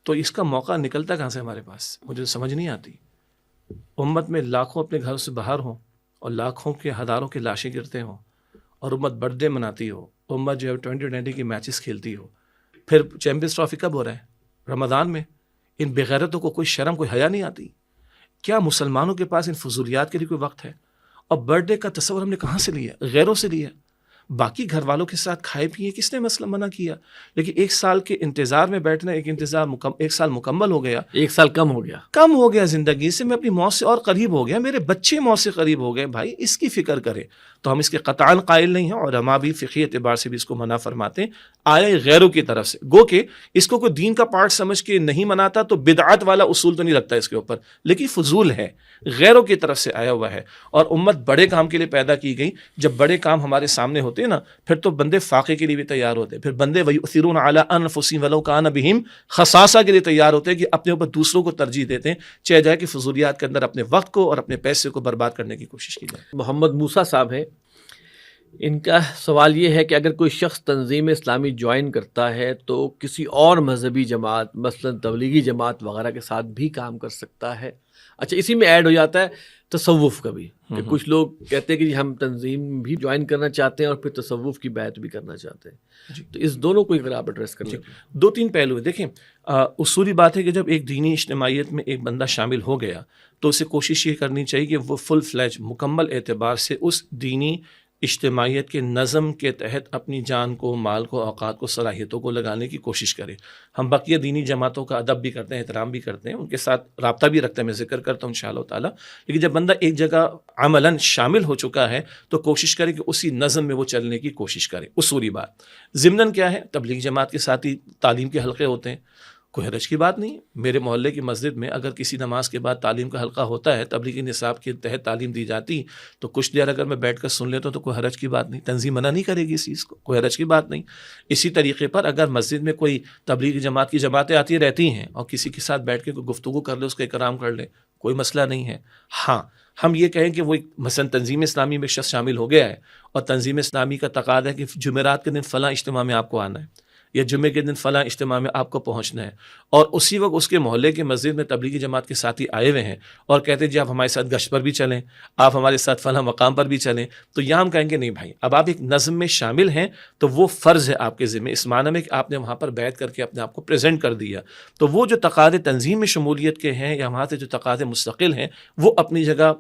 Speaker 2: تو اس کا موقع نکلتا کہاں سے ہمارے پاس؟ مجھے سمجھ نہیں آتی۔ امت میں لاکھوں اپنے گھر سے باہر ہوں اور لاکھوں کے ہزاروں کے لاشیں گرتے ہوں، اور امت برتھ ڈے مناتی ہو، امت جو ہے 2020 کی میچز کھیلتی ہو، پھر چیمپئنز ٹرافی کب ہو رہا ہے؟ رمضان میں۔ ان بغیرتوں کو کوئی شرم، کوئی حیا نہیں آتی؟ کیا مسلمانوں کے پاس ان فضولیات کے لیے کوئی وقت ہے؟ اور برتھ ڈے کا تصور ہم نے کہاں سے لیا؟ غیروں سے لیا۔ باقی گھر والوں کے ساتھ کھائے پیے، کس نے مسئلہ منع کیا؟ لیکن 1 سال کے انتظار میں بیٹھنا، ایک سال مکمل ہو گیا،
Speaker 1: 1 سال کم ہو گیا
Speaker 2: زندگی سے، میں اپنی موت سے اور قریب ہو گیا، میرے بچے موت سے قریب ہو گئے، بھائی اس کی فکر کرے۔ تو ہم اس کے قطعاً قائل نہیں ہیں، علماء بھی فقہی اعتبار سے بھی اس کو منع فرماتے ہیں، آیا غیروں کی طرف سے، گو کہ اس کو کوئی دین کا پارٹ سمجھ کے نہیں مناتا تو بدعت والا اصول تو نہیں رکھتا اس کے اوپر، لیکن فضول ہے، غیروں کی طرف سے آیا ہوا ہے۔ اور امت بڑے کام کے لیے پیدا کی گئی، جب بڑے کام ہمارے سامنے ہوتے ہیں نا، پھر تو بندے فاقے کے لیے بھی تیار ہوتے ہیں، پھر بندے وَيُؤْثِرُونَ عَلَىٰ أَنفُسِهِمْ وَلَوْ كَانَ بِهِمْ خصاصہ کے لیے تیار ہوتے ہیں، کہ اپنے اوپر دوسروں کو ترجیح دیتے ہیں، چاہے جائے کہ فضولیات کے اندر اپنے وقت کو اور اپنے پیسے کو برباد کرنے کی کوشش کی جائے۔
Speaker 1: محمد موسیٰ صاحب ہیں، ان کا سوال یہ ہے کہ اگر کوئی شخص تنظیم اسلامی جوائن کرتا ہے تو کسی اور مذہبی جماعت مثلا تبلیغی جماعت وغیرہ کے ساتھ بھی کام کر سکتا ہے؟ اچھا، اسی میں ایڈ ہو جاتا ہے تصوف کا بھی، کہ کچھ لوگ کہتے ہیں کہ ہم تنظیم بھی جوائن کرنا چاہتے ہیں اور پھر تصوف کی بیعت بھی کرنا چاہتے ہیں، تو اس دونوں کو اگر آپ ایڈریس کر لیں۔
Speaker 2: 2-3 پہلو ہیں۔ دیکھیں، اصولی بات ہے کہ جب ایک دینی اجتماعیت میں ایک بندہ شامل ہو گیا تو اسے کوشش یہ کرنی چاہیے کہ وہ فل فلیج مکمل اعتبار سے اس دینی اجتماعیت کے نظم کے تحت اپنی جان کو، مال کو، اوقات کو، صلاحیتوں کو لگانے کی کوشش کرے۔ ہم بقیہ دینی جماعتوں کا ادب بھی کرتے ہیں، احترام بھی کرتے ہیں، ان کے ساتھ رابطہ بھی رکھتے ہیں، میں ذکر کرتا ہوں انشاءاللہ تعالیٰ، لیکن جب بندہ ایک جگہ عملاً شامل ہو چکا ہے تو کوشش کرے کہ اسی نظم میں وہ چلنے کی کوشش کرے، اصولی بات۔ ضمناً کیا ہے، تبلیغ جماعت کے ساتھ ہی تعلیم کے حلقے ہوتے ہیں، کوئی حرج کی بات نہیں۔ میرے محلے کی مسجد میں اگر کسی نماز کے بعد تعلیم کا حلقہ ہوتا ہے، تبلیغی نصاب کے تحت تعلیم دی جاتی، تو کچھ دیر اگر میں بیٹھ کر سن لیتا ہوں تو کوئی حرج کی بات نہیں، تنظیم منع نہیں کرے گی اس چیز کو، کوئی حرج کی بات نہیں۔ اسی طریقے پر اگر مسجد میں کوئی تبلیغی جماعت کی جماعتیں آتی رہتی ہیں اور کسی کے ساتھ بیٹھ کے کوئی گفتگو کر لے، اس کا اکرام کر لے، کوئی مسئلہ نہیں ہے۔ ہاں، ہم یہ کہیں کہ وہ مثلا تنظیم اسلامی میں شخص شامل ہو گیا ہے اور تنظیم اسلامی کا تقاضا ہے کہ جمعرات کے دن فلاں اجتماع میں آپ کو آنا ہے، یا جمعے کے دن فلاں اجتماع میں آپ کو پہنچنا ہے، اور اسی وقت اس کے محلے کے مسجد میں تبلیغی جماعت کے ساتھی آئے ہوئے ہیں اور کہتے ہیں جی آپ ہمارے ساتھ گشت پر بھی چلیں، آپ ہمارے ساتھ فلاں مقام پر بھی چلیں، تو یہاں ہم کہیں گے نہیں بھائی، اب آپ ایک نظم میں شامل ہیں تو وہ فرض ہے آپ کے ذمہ، اس معنی میں کہ آپ نے وہاں پر بیعت کر کے اپنے آپ کو پریزنٹ کر دیا، تو وہ جو تقاضے تنظیم میں شمولیت کے ہیں یا وہاں سے جو تقاضے مستقل ہیں وہ اپنی جگہ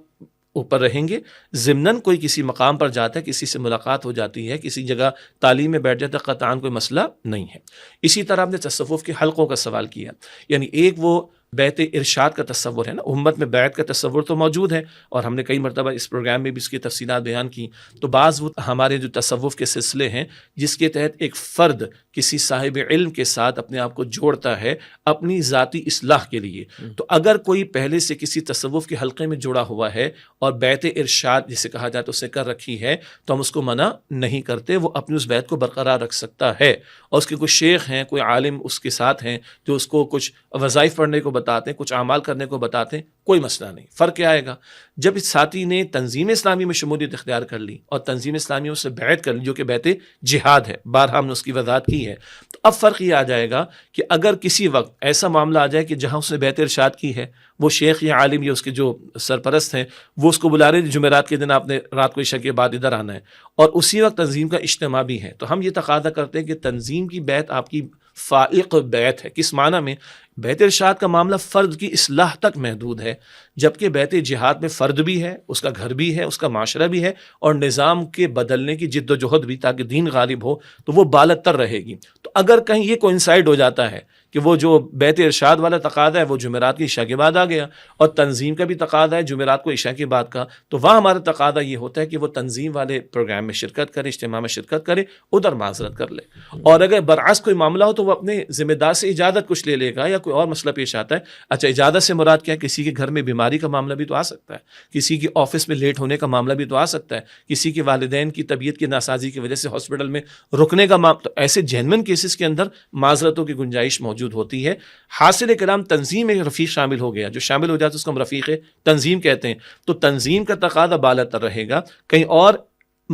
Speaker 2: اوپر رہیں گے۔ ضمناً کوئی کسی مقام پر جاتا ہے، کسی سے ملاقات ہو جاتی ہے، کسی جگہ تعلیم میں بیٹھ جاتا ہے، قطعاً کوئی مسئلہ نہیں ہے۔ اسی طرح آپ نے تصوف کے حلقوں کا سوال کیا، یعنی ایک وہ بیعت ارشاد کا تصور ہے نا، امت میں بیعت کا تصور تو موجود ہے اور ہم نے کئی مرتبہ اس پروگرام میں بھی اس کی تفصیلات بیان کی، تو بعض وہ ہمارے جو تصوف کے سلسلے ہیں جس کے تحت ایک فرد کسی صاحب علم کے ساتھ اپنے آپ کو جوڑتا ہے اپنی ذاتی اصلاح کے لیے، تو اگر کوئی پہلے سے کسی تصوف کے حلقے میں جڑا ہوا ہے اور بیعت ارشاد جسے کہا جاتا ہے اسے کر رکھی ہے تو ہم اس کو منع نہیں کرتے، وہ اپنی اس بیعت کو برقرار رکھ سکتا ہے، اور اس کے کوئی شیخ ہیں، کوئی عالم اس کے ساتھ ہیں جو اس کو کچھ وظائف پڑھنے کو بتاتے ہیں, کچھ اعمال کرنے کو بتاتے ہیں, کوئی مسئلہ نہیں. فرق کیا آئے گا جب اس ساتھی نے تنظیم اسلامی میں شمولیت اختیار کر لی اور تنظیم اسلامی سے بیعت کر لی, جو کہ بیعت جہاد ہے, بارہا ہم نے اس کی وضاحت کی ہے. تو اب فرق یہ آ جائے گا کہ اگر کسی وقت ایسا معاملہ آ جائے کہ جہاں اس نے بیعت ارشاد کی ہے, وہ شیخ یا عالم یا اس کے جو سرپرست ہیں وہ اس کو بلا رہے ہیں جمعرات کے دن آپ نے رات کو عشاء کے بعد ادھر آنا ہے, اور اسی وقت تنظیم کا اجتماع بھی ہے, تو ہم یہ تقاضا کرتے ہیں کہ تنظیم کی بیعت آپ کی فائق بیعت ہے. کس معنی میں؟ بیعت ارشاد کا معاملہ فرد کی اصلاح تک محدود ہے, جبکہ بیعت جہاد میں فرد بھی ہے, اس کا گھر بھی ہے, اس کا معاشرہ بھی ہے, اور نظام کے بدلنے کی جد و جہد بھی, تاکہ دین غالب ہو تو وہ بالتر رہے گی. تو اگر کہیں یہ کوئنسائڈ ہو جاتا ہے کہ وہ جو بیعت ارشاد والا تقاضا ہے وہ جمعرات کی عشاء کے بعد آ گیا, اور تنظیم کا بھی تقاضا ہے جمعرات کو عشاء کے بعد کا, تو وہاں ہمارا تقاضا یہ ہوتا ہے کہ وہ تنظیم والے پروگرام میں شرکت کرے, اجتماع میں شرکت کرے, ادھر معذرت کر لے. اور اگر برعکس کوئی معاملہ ہو تو وہ اپنے ذمہ دار سے اجازت کچھ لے لے گا, یا کوئی اور مسئلہ پیش آتا ہے. اچھا, اجازت سے مراد کیا ہے؟ کسی کے گھر میں بیماری کا معاملہ بھی تو آ سکتا ہے, کسی کی آفس میں لیٹ ہونے کا معاملہ بھی تو آ سکتا ہے, کسی کے والدین کی طبیعت کی ناسازی کی وجہ سے ہاسپٹل میں رکنے کا معاملہ. تو ایسے جینوئن کیسز کے اندر معذرتوں کی گنجائش موجود ہوتی ہے. حاصل کلام تنظیم میں رفیق شامل ہو گیا, جو شامل ہو جاتا ہے اس کو ہم رفیق تنظیم کہتے ہیں, تو تنظیم کا تقاضا بالاتر رہے گا. کہیں اور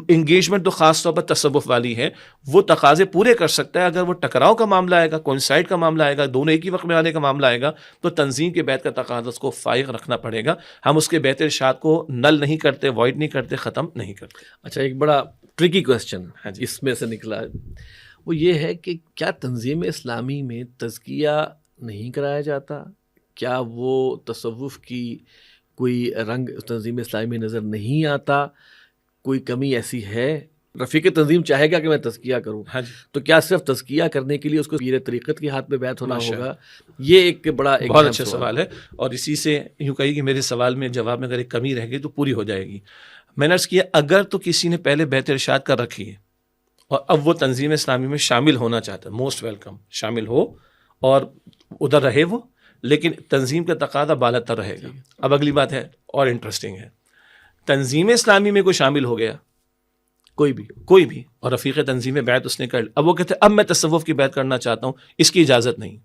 Speaker 2: انگیجمنٹ تو خاص طور پر تصوف والی ہے, وہ تقاضے پورے کر سکتا ہے. اگر وہ ٹکراؤ کا معاملہ آئے گا, کوئنسائڈ کا معاملہ آئے گا, دونوں ایک ہی وقت میں آنے کا معاملہ آئے گا, تو تنظیم کے بیعت کا تقاضا اس کو فائق رکھنا پڑے گا. ہم اس کے بیعت ارشاد کو نل نہیں کرتے, وائڈ نہیں کرتے, ختم نہیں کرتے.
Speaker 1: اچھا, ایک بڑا ٹرکی کویسچن اس میں سے نکلا, وہ یہ ہے کہ کیا تنظیم اسلامی میں تزکیہ نہیں کرایا جاتا؟ کیا وہ تصوف کی کوئی رنگ تنظیم اسلامی میں نظر نہیں آتا؟ کوئی کمی ایسی ہے؟ رفیق تنظیم چاہے گا کہ میں تزکیہ کروں, تو کیا صرف تزکیہ کرنے کے لیے اس کو پیر طریقت کے ہاتھ میں بیعت ہونا ہوگا؟ یہ ایک بڑا
Speaker 2: بہت اچھا سوال ہے, اور اسی سے یوں کہی کہ میرے سوال میں جواب میں اگر ایک کمی رہ گئی تو پوری ہو جائے گی. میں نے عرض کیا, اگر تو کسی نے پہلے بیعت ارشاد کر رکھی ہے اور اب وہ تنظیم اسلامی میں شامل ہونا چاہتا ہے, موسٹ ویلکم, شامل ہو اور ادھر رہے وہ, لیکن تنظیم کا تقاضا بالاتر رہے گا. اب اگلی بات ہے اور انٹرسٹنگ ہے, تنظیم اسلامی میں کوئی شامل ہو گیا, کوئی بھی, اور رفیق تنظیم میں بیعت اس نے کر لی, اب وہ کہتے ہیں اب میں تصوف کی بیعت کرنا چاہتا ہوں, اس کی اجازت نہیں.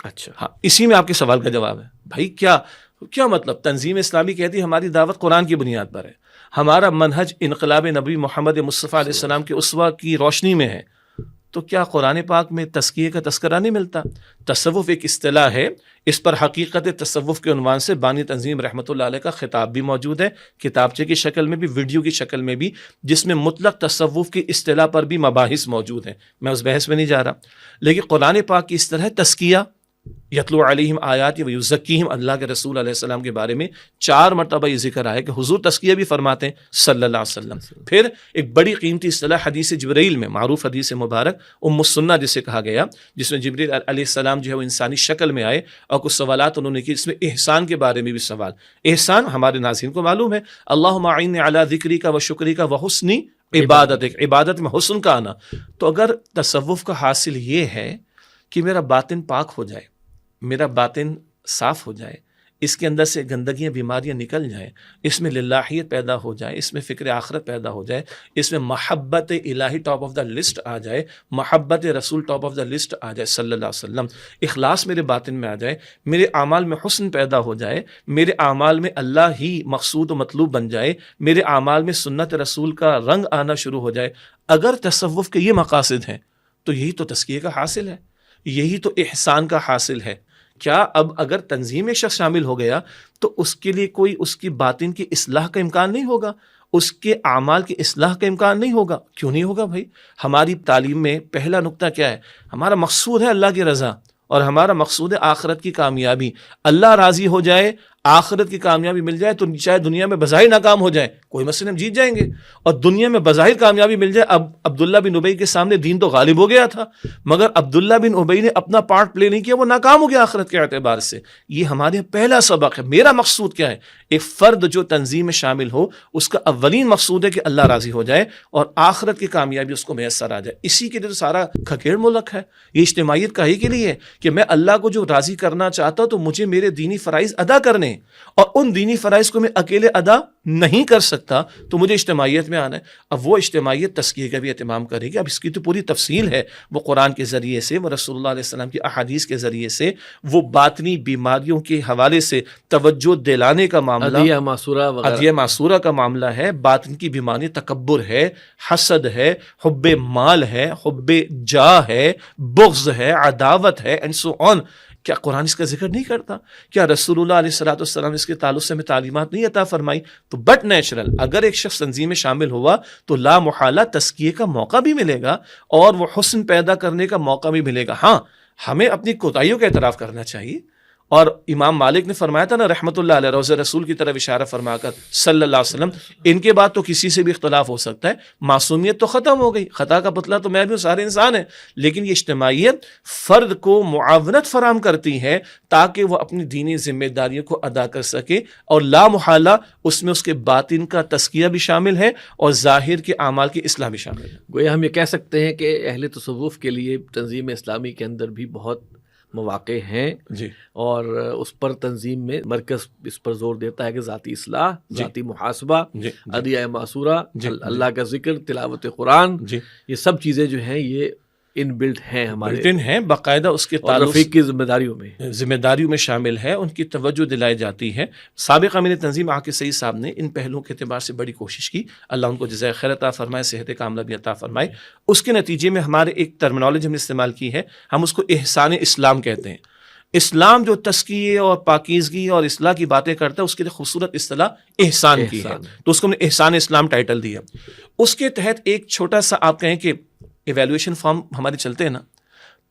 Speaker 2: اچھا, ہاں, اسی میں آپ کے سوال کا جواب ہے. بھائی کیا مطلب؟ تنظیم اسلامی کہتی ہے ہماری دعوت قرآن کی بنیاد پر ہے, ہمارا منہج انقلاب نبی محمد مصطفیٰ علیہ السلام کے اسوہ کی روشنی میں ہے, تو کیا قرآن پاک میں تزکیے کا تذکرہ نہیں ملتا؟ تصوف ایک اصطلاح ہے, اس پر حقیقت تصوف کے عنوان سے بانی تنظیم رحمۃ اللہ علیہ کا خطاب بھی موجود ہے, کتابچے کی شکل میں بھی, ویڈیو کی شکل میں بھی, جس میں مطلق تصوف کی اصطلاح پر بھی مباحث موجود ہیں. میں اس بحث میں نہیں جا رہا, لیکن قرآن پاک کی اصطلاح ہے تزکیہ. یتلو علیہم آیات و یزکیہم, اللہ کے رسول علیہ السلام کے بارے میں 4 مرتبہ یہ ذکر آیا کہ حضور تزکیہ بھی فرماتے ہیں صلی اللہ علیہ وسلم. پھر ایک بڑی قیمتی اصطلاح حدیث جبرائیل میں, معروف حدیث مبارک ام السنہ جسے کہا گیا, جس میں جبرائیل علیہ السلام جو ہے وہ انسانی شکل میں آئے اور کچھ سوالات انہوں نے کی. اس میں احسان کے بارے میں بھی سوال. احسان ہمارے ناظرین کو معلوم ہے, اللہم اعنی علی ذکری کا و شکری کا و حسنی عبادت, عبادت میں حسن کا آنا. تو اگر تصوف کا حاصل یہ ہے کہ میرا باطن پاک ہو جائے, میرا باطن صاف ہو جائے, اس کے اندر سے گندگیاں بیماریاں نکل جائیں, اس میں للہیت پیدا ہو جائے, اس میں فکر آخرت پیدا ہو جائے, اس میں محبت الہی ٹاپ آف دا لسٹ آ جائے, محبت رسول ٹاپ آف دا لسٹ آ جائے صلی اللہ علیہ وسلم, اخلاص میرے باطن میں آ جائے, میرے اعمال میں حسن پیدا ہو جائے, میرے اعمال میں اللہ ہی مقصود و مطلوب بن جائے, میرے اعمال میں سنت رسول کا رنگ آنا شروع ہو جائے. اگر تصوف کے یہ مقاصد ہیں تو یہی تو تزکیے کا حاصل ہے, یہی تو احسان کا حاصل ہے. کیا اب اگر تنظیم میں شخص شامل ہو گیا تو اس کے لیے کوئی اس کی باطن کی اصلاح کا امکان نہیں ہوگا, اس کے اعمال کی اصلاح کا امکان نہیں ہوگا؟ کیوں نہیں ہوگا بھائی؟ ہماری تعلیم میں پہلا نقطہ کیا ہے؟ ہمارا مقصود ہے اللہ کی رضا, اور ہمارا مقصود ہے آخرت کی کامیابی. اللہ راضی ہو جائے, آخرت کی کامیابی مل جائے, تو چاہے دنیا میں بظاہر ناکام ہو جائے کوئی مسئلہ, ہم جیت جائیں گے. اور دنیا میں بظاہر کامیابی مل جائے, اب عبداللہ بن ابی کے سامنے دین تو غالب ہو گیا تھا, مگر عبداللہ بن ابی نے اپنا پارٹ پلے نہیں کیا, وہ ناکام ہو گیا آخرت کے اعتبار سے. یہ ہمارے پہلا سبق ہے. میرا مقصود کیا ہے؟ ایک فرد جو تنظیم میں شامل ہو, اس کا اولین مقصود ہے کہ اللہ راضی ہو جائے اور آخرت کی کامیابی اس کو میسر آ جائے. اسی کے لیے تو سارا کھکیڑ ملک ہے. یہ اجتماعیت کہیں کے لیے ہے کہ میں اللہ کو جو راضی کرنا چاہتا ہوں تو مجھے میرے دینی فرائض ادا کرنے, ہیں اور ان دینی فرائض کو میں اکیلے ادا نہیں کر سکتا تو مجھے اجتماعیت میں آنا ہے. اب وہ اجتماعیت تزکیے کا بھی اہتمام کرے گی. اب اس کی تو پوری تفصیل ہے, وہ قرآن کے ذریعے سے, وہ رسول اللہ علیہ السلام کی احادیث کے ذریعے سے, وہ باطنی بیماریوں کے حوالے سے توجہ دلانے کا معاملہ, ادیہ معصورہ کا معاملہ ہے, باطن کی بیماری تکبر ہے, حسد ہے, حب مال ہے, حب جاہ ہے, بغض ہے, عداوت ہے, اینڈ سو آن. کیا قرآن اس کا ذکر نہیں کرتا؟ کیا رسول اللہ علیہ السلام اس کے تعلق سے ہمیں تعلیمات نہیں عطا فرمائی؟ تو بٹ نیچرل اگر ایک شخص تنظیم میں شامل ہوا تو لا محالہ تزکیے کا موقع بھی ملے گا اور وہ حسن پیدا کرنے کا موقع بھی ملے گا. ہاں, ہمیں اپنی کوتاہیوں کا اعتراف کرنا چاہیے. اور امام مالک نے فرمایا تھا نا رحمت اللہ علیہ, روضہ رسول کی طرف اشارہ فرما کر صلی اللہ علیہ وسلم, ان کے بعد تو کسی سے بھی اختلاف ہو سکتا ہے, معصومیت تو ختم ہو گئی, خطا کا پتلا تو میں بھی ہوں, سارے انسان ہیں, لیکن یہ اجتماعیت فرد کو معاونت فراہم کرتی ہے تاکہ وہ اپنی دینی ذمہ داریوں کو ادا کر سکے, اور لا محالہ اس میں اس کے باطن کا تزکیہ بھی شامل ہے اور ظاہر کے اعمال کی اصلاح بھی شامل ہے.
Speaker 1: گویا ہم یہ کہہ سکتے ہیں کہ اہل تصوف کے لیے تنظیم اسلامی کے اندر بھی بہت مواقع ہیں
Speaker 2: جی,
Speaker 1: اور اس پر تنظیم میں مرکز اس پر زور دیتا ہے کہ ذاتی اصلاح, ذاتی محاسبہ, ادیہ معصورہ, اللہ کا ذکر, تلاوت قرآن, یہ سب چیزیں جو ہیں یہ ان بلٹ ہیں, ہمارے
Speaker 2: ہیں باقاعدہ اس کے تعلق
Speaker 1: رفیق کی ذمہ داریوں میں
Speaker 2: شامل ہے, ان کی توجہ دلائی جاتی ہے. سابق امین تنظیم عاقل سعید صاحب نے ان پہلوؤں کے اعتبار سے بڑی کوشش کی, اللہ ان کو جزائے خیر عطا فرمائے, صحت کاملہ بھی عطا فرمائے. اس کے نتیجے میں ہمارے ایک ٹرمینالوجی ہم نے استعمال کی ہے, ہم اس کو احسان اسلام کہتے ہیں. اسلام جو تزکیے اور پاکیزگی اور اصلاح کی باتیں کرتا ہے اس کے لیے خوبصورت اصطلاح احسان کی ہے, تو اس کو ہم نے احسان اسلام ٹائٹل دیا. اس کے تحت ایک چھوٹا سا آپ کہیں کہ ایویلویشن فارم ہمارے چلتے ہیں نا,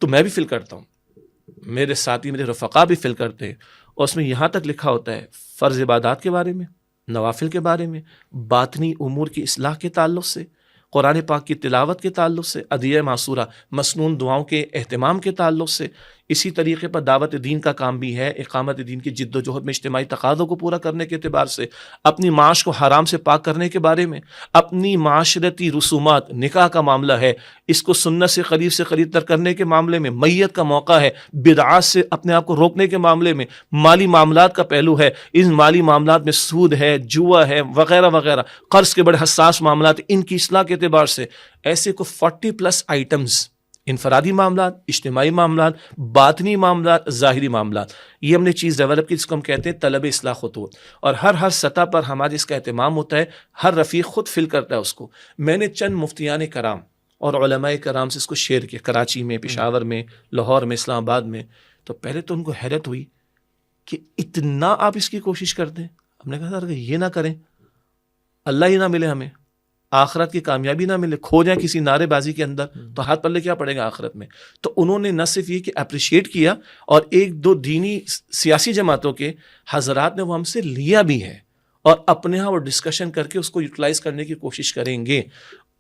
Speaker 2: تو میں بھی فل کرتا ہوں, میرے ساتھی میرے رفقا بھی فل کرتے ہیں, اور اس میں یہاں تک لکھا ہوتا ہے فرض عبادات کے بارے میں, نوافل کے بارے میں, باطنی امور کی اصلاح کے تعلق سے, قرآن پاک کی تلاوت کے تعلق سے, ادیہ معصورہ مسنون دعاؤں کے اہتمام کے تعلق سے. اسی طریقے پر دعوت دین کا کام بھی ہے, اقامت دین کی جد و جہد میں اجتماعی تقاضوں کو پورا کرنے کے اعتبار سے, اپنی معاش کو حرام سے پاک کرنے کے بارے میں, اپنی معاشرتی رسومات, نکاح کا معاملہ ہے, اس کو سنت سے قریب تر کرنے کے معاملے میں, میت کا موقع ہے, بدعات سے اپنے آپ کو روکنے کے معاملے میں, مالی معاملات کا پہلو ہے, ان مالی معاملات میں سود ہے, جوا ہے, وغیرہ وغیرہ, قرض کے بڑے حساس معاملات, ان کی اصلاح کے اعتبار سے ایسے کو 40+ آئٹمز, انفرادی معاملات, اجتماعی معاملات, باطنی معاملات, ظاہری معاملات, یہ ہم نے چیز ڈیولپ کی جس کو ہم کہتے ہیں طلب اصلاح خطوط. اور ہر سطح پر ہمارے اس کا اہتمام ہوتا ہے, ہر رفیق خود فل کرتا ہے اس کو. میں نے چند مفتیان کرام اور علماء کرام سے اس کو شیئر کیا, کراچی میں, پشاور میں, لاہور میں, اسلام آباد میں. تو پہلے تو ان کو حیرت ہوئی کہ اتنا آپ اس کی کوشش کرتے ہیں. ہم نے کہا سر یہ نہ کریں, اللہ ہی نہ ملے ہمیں, آخرت کی کامیابی نہ ملے, کھو جائیں کسی نعرے بازی کے اندر, تو ہاتھ پلے کیا پڑے گا آخرت میں. تو انہوں نے نہ صرف یہ کہ اپریشیٹ کیا, اور 1-2 دینی سیاسی جماعتوں کے حضرات نے وہ ہم سے لیا بھی ہے, اور اپنے ہاں وہ ڈسکشن کر کے اس کو یوٹیلائز کرنے کی کوشش کریں گے.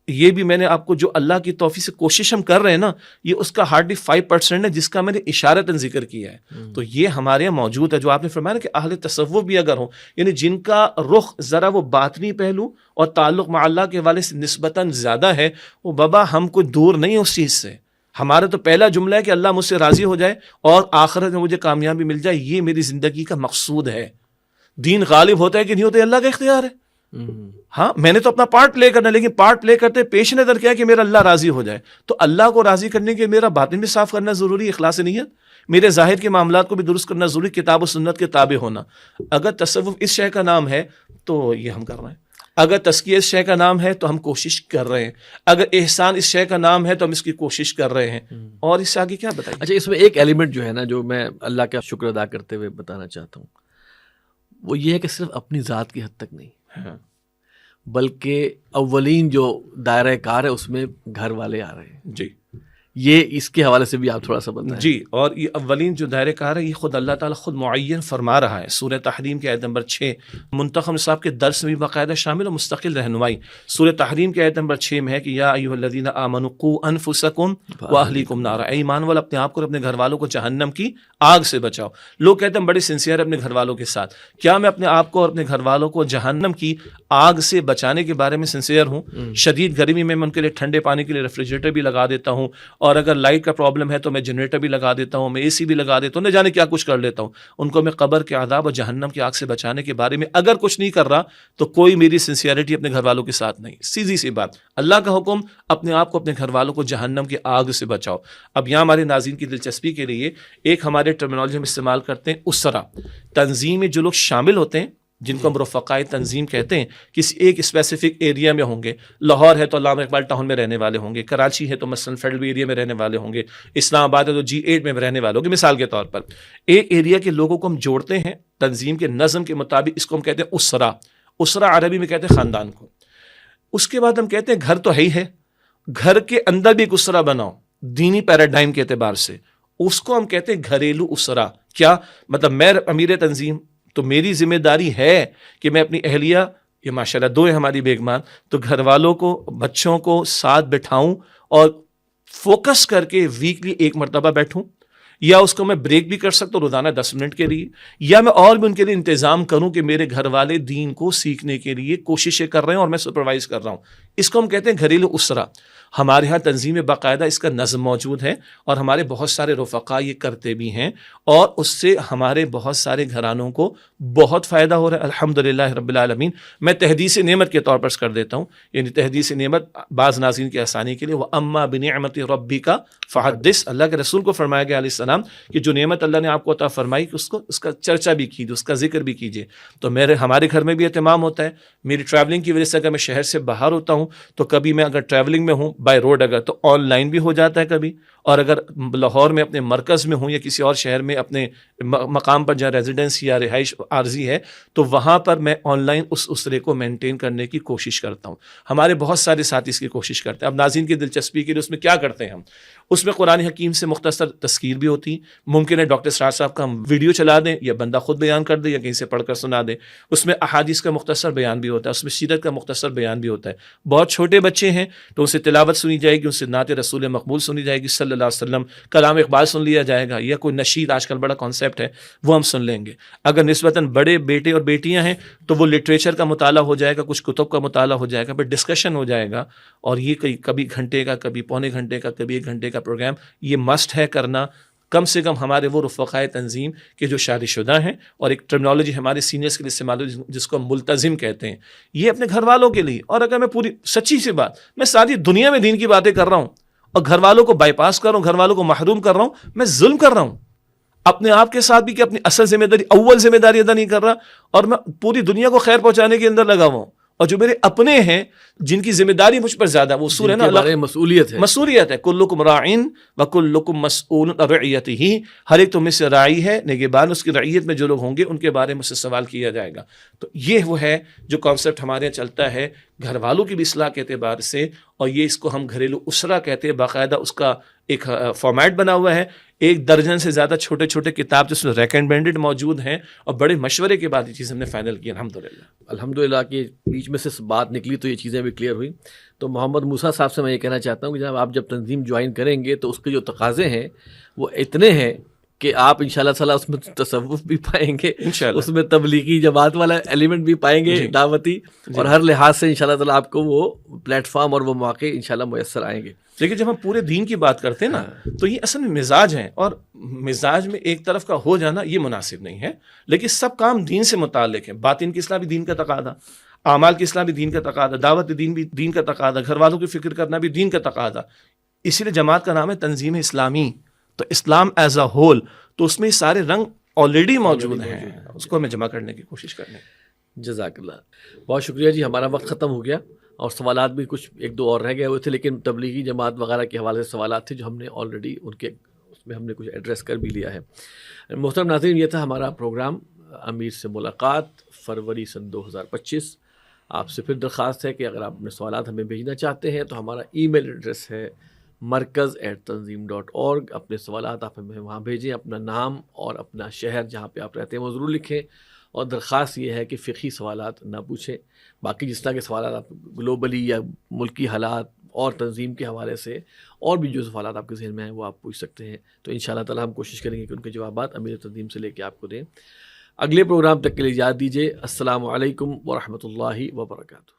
Speaker 2: یہ بھی میں نے آپ کو جو اللہ کی توفیق سے کوشش ہم کر رہے ہیں نا, یہ اس کا ہارڈلی 5% ہے جس کا میں نے اشارتاً ذکر کیا ہے. تو یہ ہمارے یہاں موجود ہے, جو آپ نے فرمایا نا کہ اہل تصوف بھی اگر ہوں, یعنی جن کا رخ ذرا وہ باطنی پہلو اور تعلق مع اللہ کے والے سے نسبتاً زیادہ ہے, وہ بابا ہم کوئی دور نہیں اس چیز سے. ہمارا تو پہلا جملہ ہے کہ اللہ مجھ سے راضی ہو جائے اور آخرت میں مجھے کامیابی مل جائے, یہ میری زندگی کا مقصود ہے. دین غالب ہوتا ہے کہ نہیں ہوتا, ہے اللہ کا اختیار ہے. ہاں, میں نے تو اپنا پارٹ پلے کرنا, لیکن پارٹ پلے کرتے پیش نظر کیا کہ میرا اللہ راضی ہو جائے. تو اللہ کو راضی کرنے کے میرا باطن بھی صاف کرنا ضروری, اخلاص نیت, میرے ظاہر کے معاملات کو بھی درست کرنا ضروری, کتاب و سنت کے تابع ہونا. اگر تصوف اس شے کا نام ہے تو یہ ہم کر رہے ہیں, اگر تزکیہ اس شے کا نام ہے تو ہم کوشش کر رہے ہیں, اگر احسان اس شے کا نام ہے تو ہم اس کی کوشش کر رہے ہیں. اور اس سے آگے کیا بتائیں.
Speaker 1: اچھا, اس میں ایک ایلیمنٹ جو ہے نا, جو میں اللہ کا شکر ادا کرتے ہوئے بتانا چاہتا ہوں, وہ یہ ہے کہ صرف اپنی ذات کی حد تک نہیں, بلکہ اولین جو دائرہ کار ہے اس میں گھر والے آ رہے ہیں.
Speaker 2: جی,
Speaker 1: یہ اس کے حوالے سے بھی آپ تھوڑا سا بتائیں.
Speaker 2: جی, اور یہ اولین جو دائرہ کار ہے یہ خود اللہ تعالیٰ خود معین فرما رہا ہے. سورہ تحریم کے آیت نمبر 6 منتخب صاحب کے درس میں بھی باقاعدہ شامل اور مستقل رہنمائی. سورہ تحریم کے آیت نمبر 6 میں ہے کہ یا ایھا الذین آمنوا قوا انفسکم واہلیکم نارا, اے ایمان والو اپنے آپ کو اور اپنے گھر والوں کو جہنم کی آگ سے بچاؤ. لوگ کہتے ہیں بڑے سنسیئر اپنے گھر والوں کے ساتھ, کیا میں اپنے آپ کو اور اپنے گھر والوں کو جہنم کی آگ سے بچانے کے بارے میں سنسیئر ہوں؟ شدید گرمی میں ان کے لیے ٹھنڈے پانی کے لیے ریفریجریٹر بھی لگا دیتا ہوں, اور اگر لائٹ کا پرابلم ہے تو میں جنریٹر بھی لگا دیتا ہوں, میں اے سی بھی لگا دیتا ہوں, نہ جانے کیا کچھ کر لیتا ہوں. ان کو میں قبر کے عذاب اور جہنم کی آگ سے بچانے کے بارے میں اگر کچھ نہیں کر رہا تو کوئی میری سنسیئرٹی اپنے گھر والوں کے ساتھ نہیں. سیدھی سی بات, اللہ کا حکم, اپنے آپ کو اپنے گھر والوں کو جہنم کی آگ سے بچاؤ. اب یہاں ہمارے ناظرین کی دلچسپی کے لیے ایک ہمارے ٹرمینالوجی ہم استعمال کرتے ہیں اسرا. تنظیم میں جو لوگ شامل ہوتے ہیں جن کو ہم رفقائے تنظیم کہتے ہیں, کسی ایک اسپیسیفک ایریا میں ہوں گے. لاہور ہے تو علامہ اقبال ٹاؤن میں رہنے والے ہوں گے, کراچی ہے تو مثلاً فیڈرل ایریا میں رہنے والے ہوں گے, اسلام آباد ہے تو G8 میں رہنے والے ہوں گے. مثال کے طور پر ایک ایریا کے لوگوں کو ہم جوڑتے ہیں تنظیم کے نظم کے مطابق, اس کو ہم کہتے ہیں اسرا. اسرا عربی میں کہتے ہیں خاندان کو. اس کے بعد ہم کہتے ہیں گھر تو ہے ہی ہے, گھر کے اندر بھی ایک اسرا بناؤ دینی پیراڈائم کے اعتبار سے, اس کو ہم کہتے ہیں گھریلو اسرا. کیا مطلب؟ میں امیر تنظیم تو میری ذمہ داری ہے کہ میں اپنی اہلیہ, یہ ماشاءاللہ 2 ہیں ہماری بیگمان, تو گھر والوں کو, بچوں کو ساتھ بٹھاؤں اور فوکس کر کے ویکلی 1 مرتبہ بیٹھوں, یا اس کو میں بریک بھی کر سکتا ہوں روزانہ 10 منٹ کے لیے, یا میں اور بھی ان کے لیے انتظام کروں کہ میرے گھر والے دین کو سیکھنے کے لیے کوششیں کر رہے ہیں اور میں سپروائز کر رہا ہوں. اس کو ہم کہتے ہیں گھریلو اسرا. ہمارے ہاں تنظیم میں باقاعدہ اس کا نظم موجود ہے اور ہمارے بہت سارے رفقا یہ کرتے بھی ہیں, اور اس سے ہمارے بہت سارے گھرانوں کو بہت فائدہ ہو رہا ہے الحمدللہ رب العالمین. میں تحدیث نعمت کے طور پر کر دیتا ہوں, یعنی تحدیث نعمت بعض ناظرین کی آسانی کے لیے, وہ اما بنعمت ربک فحدث. اللہ کے رسول کو فرمایا گیا علیہ السلام کہ جو نعمت اللہ نے آپ کو عطا فرمائی کہ اس کا چرچا بھی کیجیے, اس کا ذکر بھی کیجیے. تو ہمارے گھر میں بھی اہتمام ہوتا ہے. میری ٹریولنگ کی وجہ سے اگر میں شہر سے باہر ہوتا ہوں تو کبھی میں اگر ٹریولنگ میں ہوں بائی روڈ اگر, تو آن لائن بھی ہو جاتا ہے کبھی, اور اگر لاہور میں اپنے مرکز میں ہوں یا کسی اور شہر میں اپنے مقام پر جہاں ریزیڈنس یا رہائش عارضی ہے تو وہاں پر میں آن لائن اس اسرے کو مینٹین کرنے کی کوشش کرتا ہوں. ہمارے بہت سارے ساتھی اس کی کوشش کرتے ہیں. اب ناظرین کی دلچسپی کے لیے اس میں کیا کرتے ہیں ہم, اس میں قرآن حکیم سے مختصر تذکیر بھی ہوتی. ممکن ہے ڈاکٹر سراج صاحب کا ہم ویڈیو چلا دیں یا بندہ خود بیان کر دے یا کہیں سے پڑھ کر سنا دیں. اس میں احادیث کا مختصر بیان بھی ہوتا ہے, اس میں سیرت کا مختصر بیان بھی ہوتا ہے. بہت چھوٹے بچے ہیں تو ان سے تلاوت سنی جائے گی, ان سے نعت رسول مقبول سنی جائے گی صلی اللہ علیہ وسلم, کلام اقبال سن لیا جائے گا, یا کوئی نشید آج کل بڑا کانسیپٹ ہے وہ ہم سن لیں گے. اگر نسبتاً بڑے بیٹے اور بیٹیاں ہیں تو وہ لٹریچر کا مطالعہ ہو جائے گا, کچھ کتب کا مطالعہ ہو جائے گا, پھر ڈسکشن ہو جائے گا. اور یہ کبھی گھنٹے کا, کبھی پونے گھنٹے کا, کبھی 1 گھنٹے کا پروگرام, یہ مسٹ ہے کرنا. کم سے کم ہمارے وہ رفقائے تنظیم کے جو شادی شدہ ہیں, اور ایک ٹرمینالوجی ہمارے سینئرس کے لیے استعمال ہوتی ہے جس کو ہم ملتزم کہتے ہیں, یہ اپنے گھر والوں کے لیے. اور اگر میں پوری سچی سی بات, میں ساری دنیا میں دین کی باتیں کر رہا ہوں اور گھر والوں کو بائی پاس کر رہا ہوں, گھر والوں کو محروم کر رہا ہوں, میں ظلم کر رہا ہوں اپنے آپ کے ساتھ بھی کہ اپنی اصل ذمہ داری, اول ذمہ داری ادا نہیں کر رہا, اور میں پوری دنیا کو خیر پہنچانے کے اندر لگا ہوا ہوں. اور جو میرے اپنے ہیں جن کی ذمہ داری مجھ پر زیادہ, وہ اصول ہے نا, مسئولیت ہے. کلکم راعین وکلکم مسئول عن رعیتہ, ہر ایک تم میں سے راعی ہے, نگہبان اس کی رعیت میں جو لوگ ہوں گے ان کے بارے میں مجھ سے سوال کیا جائے گا. تو یہ وہ ہے جو کانسیپٹ ہمارے یہاں چلتا ہے گھر والوں کی بھی اصلاح کے اعتبار سے, اور یہ اس کو ہم گھریلو اسرا کہتے ہیں. باقاعدہ اس کا ایک فارمیٹ بنا ہوا ہے, 1 درجن سے زیادہ چھوٹے چھوٹے کتاب جس میں ریکمینڈڈ موجود ہیں, اور بڑے مشورے کے بعد یہ چیز ہم نے فائنل کی
Speaker 1: الحمدللہ کہ بیچ میں سے بات نکلی تو یہ چیزیں بھی کلیئر ہوئی. تو محمد موسیٰ صاحب سے میں یہ کہنا چاہتا ہوں کہ جب آپ تنظیم جوائن کریں گے تو اس کے جو تقاضے ہیں وہ اتنے ہیں کہ آپ انشاءاللہ تعالیٰ اس میں تصوف بھی پائیں گے, اس میں تبلیغی جماعت والا ایلیمنٹ بھی پائیں گے, دعوتی, اور ہر لحاظ سے انشاءاللہ تعالیٰ آپ کو وہ پلیٹ فارم اور وہ مواقع انشاءاللہ میسر آئیں گے.
Speaker 2: لیکن جب ہم پورے دین کی بات کرتے ہیں نا تو یہ اصل میں مزاج ہیں, اور مزاج میں ایک طرف کا ہو جانا یہ مناسب نہیں ہے. لیکن سب کام دین سے متعلق ہیں. باطن کی اصلاح بھی دین کا تقاضا, اعمال کی اصلاح بھی دین کا تقاضا, دعوت دین بھی دین کا تقاضا, گھر والوں کی فکر کرنا بھی دین کا تقاضا. اسی لیے جماعت کا نام ہے تنظیم اسلامی. تو اسلام ایز اے ہول, تو اس میں سارے رنگ آلریڈی موجود ہیں, اس کو ہمیں جمع کرنے کی کوشش کریں.
Speaker 1: جزاک اللہ, بہت شکریہ جی. ہمارا وقت ختم ہو گیا اور سوالات بھی کچھ 1-2 اور رہ گئے ہوئے تھے, لیکن تبلیغی جماعت وغیرہ کے حوالے سے سوالات تھے جو ہم نے آلریڈی ان کے اس میں ہم نے کچھ ایڈریس کر بھی لیا ہے. محترم ناظرین, یہ تھا ہمارا پروگرام امیر سے ملاقات فروری سن 2025. آپ سے پھر درخواست ہے کہ اگر آپ اپنے سوالات ہمیں بھیجنا چاہتے ہیں تو ہمارا ای میل ایڈریس ہے markaz@tanzeem.org. اپنے سوالات آپ ہمیں وہاں بھیجیں, اپنا نام اور اپنا شہر جہاں پہ آپ رہتے ہیں وہ ضرور لکھیں, اور درخواست یہ ہے کہ فقہی سوالات نہ پوچھیں. باقی جس طرح کے سوالات آپ گلوبلی یا ملکی حالات اور تنظیم کے حوالے سے اور بھی جو سوالات آپ کے ذہن میں ہیں وہ آپ پوچھ سکتے ہیں. تو انشاءاللہ تعالی ہم کوشش کریں گے کہ ان کے جوابات امیر تنظیم سے لے کے آپ کو دیں. اگلے پروگرام تک کے لیے اجازت دیجیے. السلام علیکم ورحمۃ اللہ وبرکاتہ.